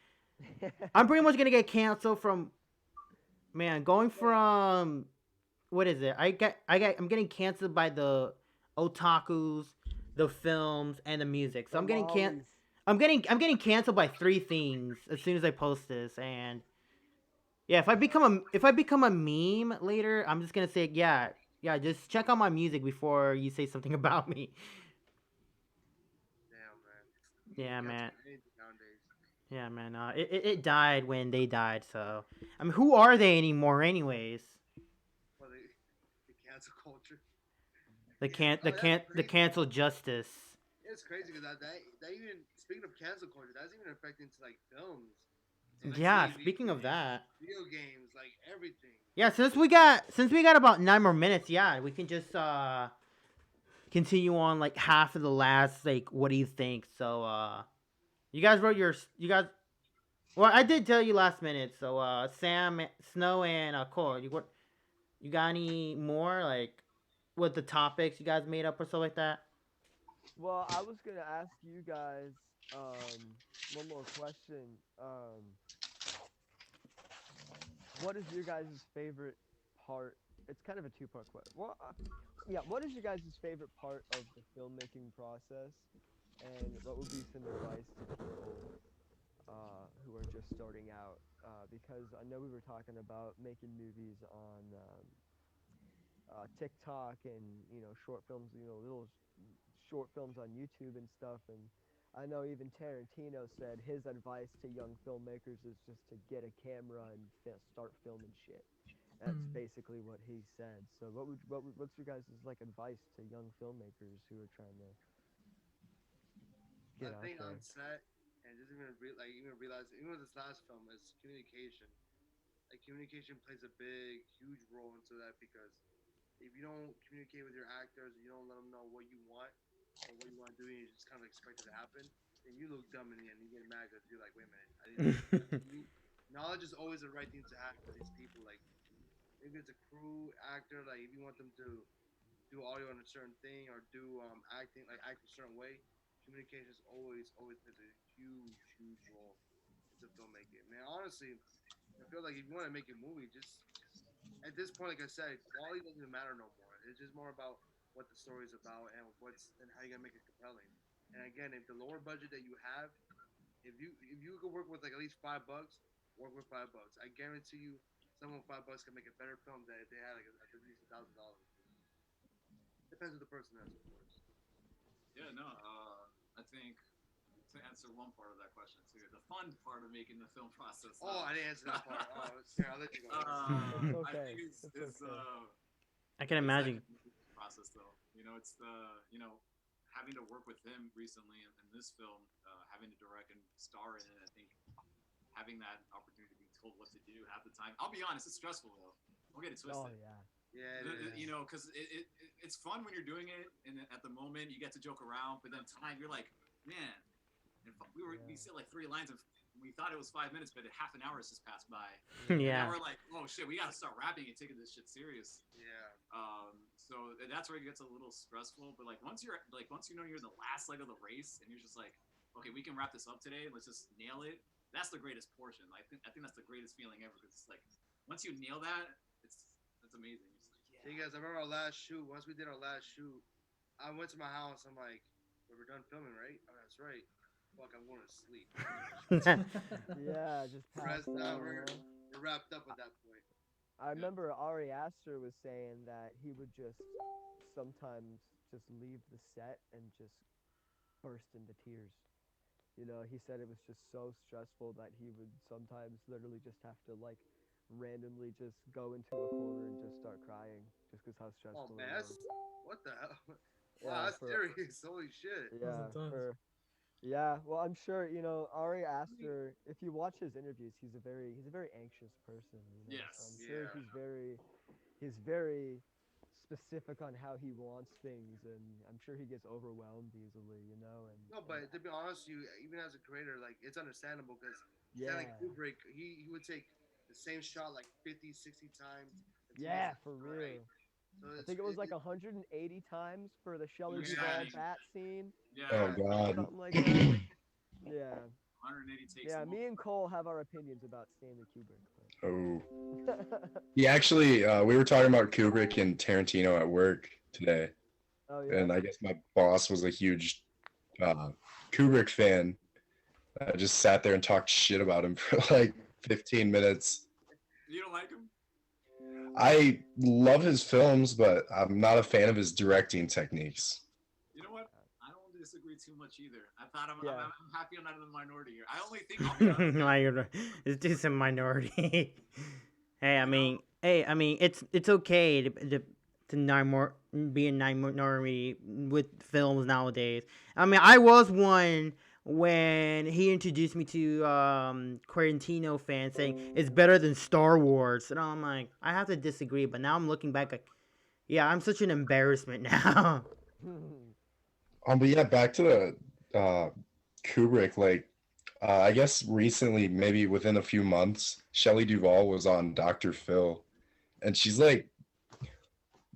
I'm pretty much gonna get canceled from, man, going from, what is it? I'm getting canceled by the otakus, the films, and the music. So I'm getting I'm getting canceled by 3 things as soon as I post this, and yeah, if I become a meme later, I'm just gonna say yeah, just check out my music before you say something about me. damn, man. Yeah, Can't man. do anything nowadays. Yeah, man. It died when they died. So I mean, who are they anymore, anyways? Well, the cancel culture. The cancel justice. It's crazy because that even speaking of cancel culture, that's even affecting to like films. to, like, Yeah. TV, Speaking of that. video games, like everything. Yeah, since we got about 9 more minutes, yeah, we can just continue on like half of the last like what do you think? So you guys well, I did tell you last minute. So Sam, Snow, and Cole, you got any more like with the topics you guys made up or stuff like that? Well, I was gonna ask you guys one more question. What is your guys' favorite part? It's kind of a two-part question. Well, yeah. What is your guys' favorite part of the filmmaking process, and what would be some advice to people who are just starting out? Because I know we were talking about making movies on TikTok and short films, little short films on YouTube and stuff. And I know even Tarantino said his advice to young filmmakers is just to get a camera and start filming shit. That's basically what he said. So what's your guys' like advice to young filmmakers who are trying to get I out think there? on set and just even realize even with this last film is communication. Like communication plays a big, huge role into that because if you don't communicate with your actors, you don't let them know what you want or what you want to do, and you just kind of expect it to happen. and you look dumb in the end. You get mad because you're like, wait a minute, I didn't. Knowledge is always the right thing to have for these people. Like maybe it's a crew actor. Like if you want them to do audio on a certain thing or do acting like act a certain way, communication is always plays a huge role into filmmaking. Man, honestly, I feel like if you want to make a movie, just at this point, like I said, quality doesn't matter no more. It's just more about what the story is about and how you gonna make it compelling. And again, if the lower budget that you have, if you could work with like at least $5, work with $5. I guarantee you, someone with $5 can make a better film than if they had like at least $1,000. Depends on the person is, of course. Yeah, no, I think to answer one part of that question too, the fun part of making the film process. Oh, I didn't answer that part. Oh, here, I'll let you go. It's I okay. think It's I can it's imagine. that process though. You know, it's the having to work with him recently in this film, having to direct and star in it. I think having that opportunity to be told what to do half the time. I'll be honest, it's stressful though. Don't get it Oh twisted. yeah. Yeah, it is. You know, because it's fun when you're doing it, and at the moment you get to joke around, but then time you're like, man, we said like 3 lines, and we thought it was 5 minutes, but half an hour has just passed by. And Yeah. now we're like, oh shit, we gotta start rapping and taking this shit serious. Yeah. So that's where it gets a little stressful. But like once you know you're in the last leg of the race, and you're just like, okay, we can wrap this up today. Let's just nail it. That's the greatest portion. I think that's the greatest feeling ever. Because it's like once you nail that, it's amazing. It's like, yeah. Hey guys, I remember our last shoot. Once we did our last shoot, I went to my house. I'm like, we're done filming, right? Oh, that's right. Fuck, I'm going to sleep. Yeah, just Rest passed now. out, We're huh? wrapped up at that point. I remember Ari Aster was saying that he would just sometimes just leave the set and just burst into tears. You know, he said it was just so stressful that he would sometimes literally just have to like randomly just go into a corner and just start crying just because how Oh stressful man, it that's was. what the hell? Wow, Yeah, that's for serious. Holy shit. yeah, intense. yeah. Well, I'm sure Ari Aster. If you watch his interviews, he's a very anxious person. So Yes. I'm sure Yeah. he's very specific on how he wants things, and I'm sure he gets overwhelmed easily. No, but to be honest, you even as a creator, like it's understandable because Yeah, Stanley Kubrick, he would take the same shot like 50, 60 times. until he yeah, gets it for right. real. So I think it was like 180 times for the Shelley Yeah. Duvall bat scene, Yeah. Oh Yeah. God. something like that. Yeah, 180 takes. yeah. Me and Cole have our opinions about Stanley Kubrick. Oh. But He actually, we were talking about Kubrick and Tarantino at work today, oh yeah. and I guess my boss was a huge Kubrick fan. I just sat there and talked shit about him for like 15 minutes. You don't like him? I love his films, but I'm not a fan of his directing techniques. You know what? I don't disagree too much either. I thought I'm Yeah. happy I'm not in the minority here. I only think I'll be honest, No, it's decent minority. Hey, I mean, it's okay to not more be a minority with films nowadays. I mean, I was one when he introduced me to Quarantino fans saying it's better than Star Wars, and I'm like, I have to disagree. But now I'm looking back, like, yeah, I'm such an embarrassment now. But yeah, back to the Kubrick. Like, I guess recently, maybe within a few months, Shelley Duvall was on Dr. Phil, and she's like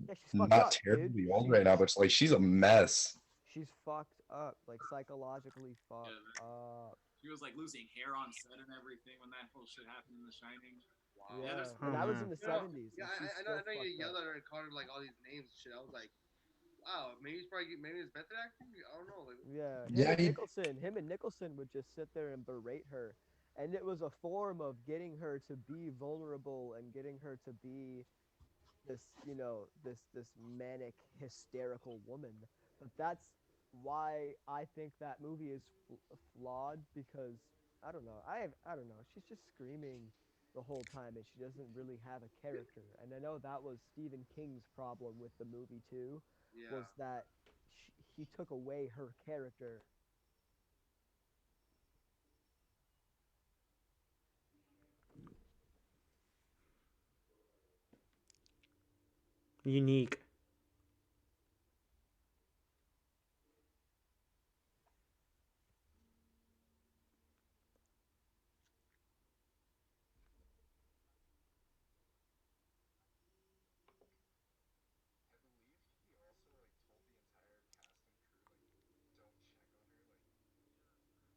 Yeah, she's fucked not up, dude. terribly old right now, but like she's a mess. She's fucked up, like psychologically fucked up. she was like losing hair on set and everything when that whole shit happened in The Shining. Wow. Yeah, there's- and that was Oh, in the You know, 70s. Yeah, and she's I know still you fucked yelled up. at her and called her like all these names and shit. I was like, wow, maybe it's method acting. I don't know. Like, Yeah, Yeah, him and Nicholson would just sit there and berate her, and it was a form of getting her to be vulnerable and getting her to be this, this manic, hysterical woman. But that's why I think that movie is flawed because I don't know. I don't know. She's just screaming the whole time, and she doesn't really have a character. And I know that was Stephen King's problem with the movie too, yeah. was that he took away her character. unique.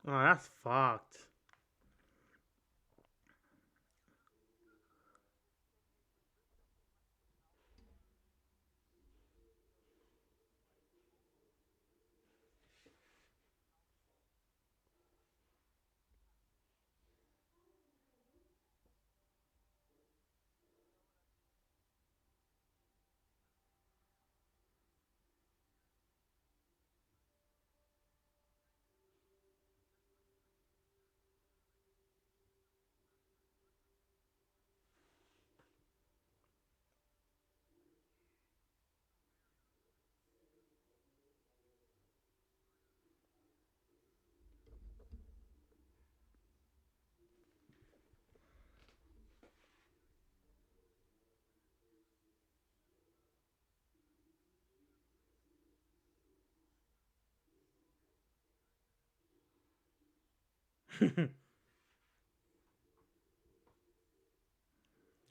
Oh, that's fucked.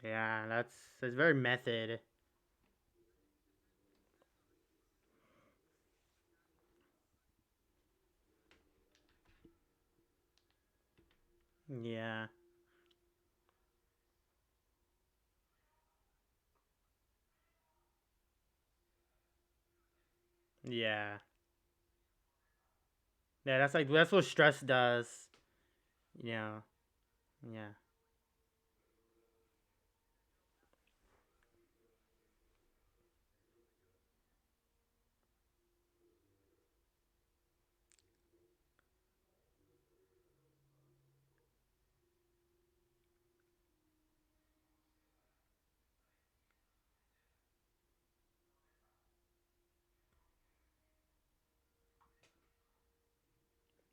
Yeah, that's very method. Yeah. Yeah. Yeah, that's what stress does. Yeah. Yeah.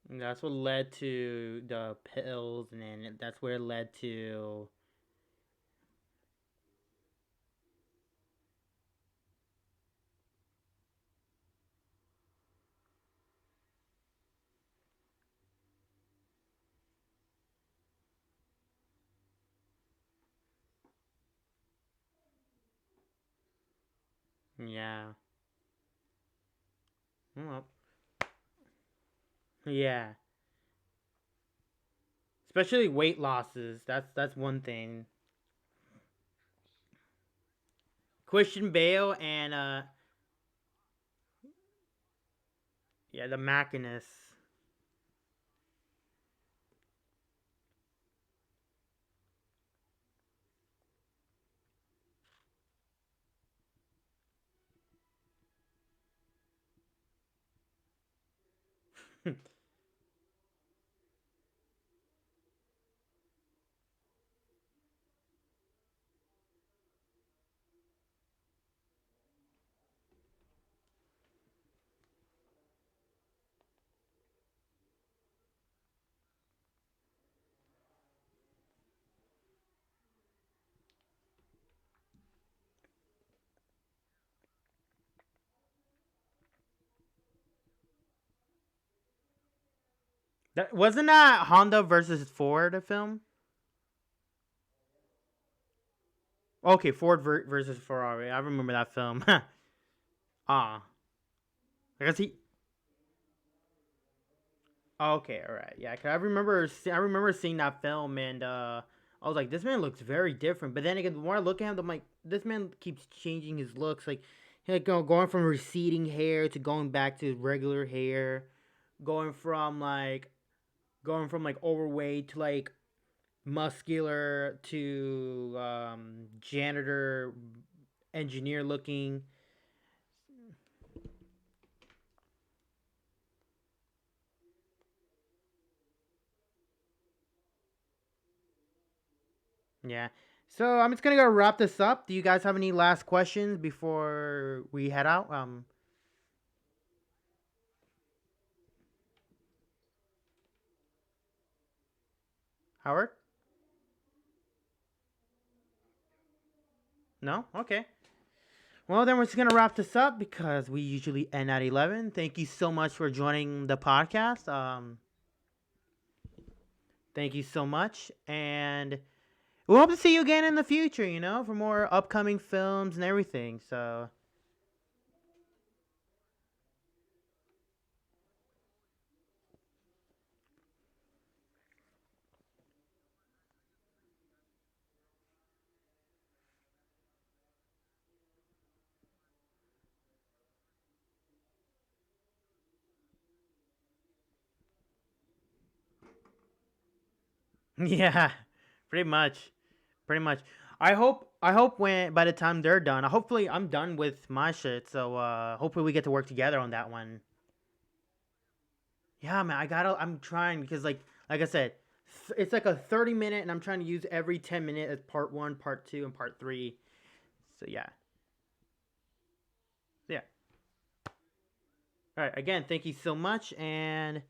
And that's what led to the pills, and then that's where it led to. Yeah. Well, yeah. Especially weight losses. That's one thing. Christian Bale and yeah, the Machinist. That wasn't that Honda versus Ford a film? Okay, Ford versus Ferrari. I remember that film. Ah, I guess he. Okay, all right, yeah. 'Cause I remember seeing that film, and I was like, this man looks very different. But then again, the more I look at him, I'm like, this man keeps changing his looks. Like, going from receding hair to going back to regular hair, going from like overweight to like muscular to janitor engineer looking. Yeah. So I'm just gonna go wrap this up. Do you guys have any last questions before we head out? Howard? No? Okay. Well, then we're just gonna wrap this up because we usually end at 11. Thank you so much for joining the podcast. Thank you so much, and we hope to see you again in the future. For more upcoming films and everything. So Yeah, pretty much. Pretty much. I hope when by the time they're done, hopefully I'm done with my shit, so hopefully we get to work together on that one. Yeah, man, I'm trying because like I said, it's like a 30 minute and I'm trying to use every 10 minutes as part 1, part 2 and part 3. So yeah. Yeah. All right, again, thank you so much and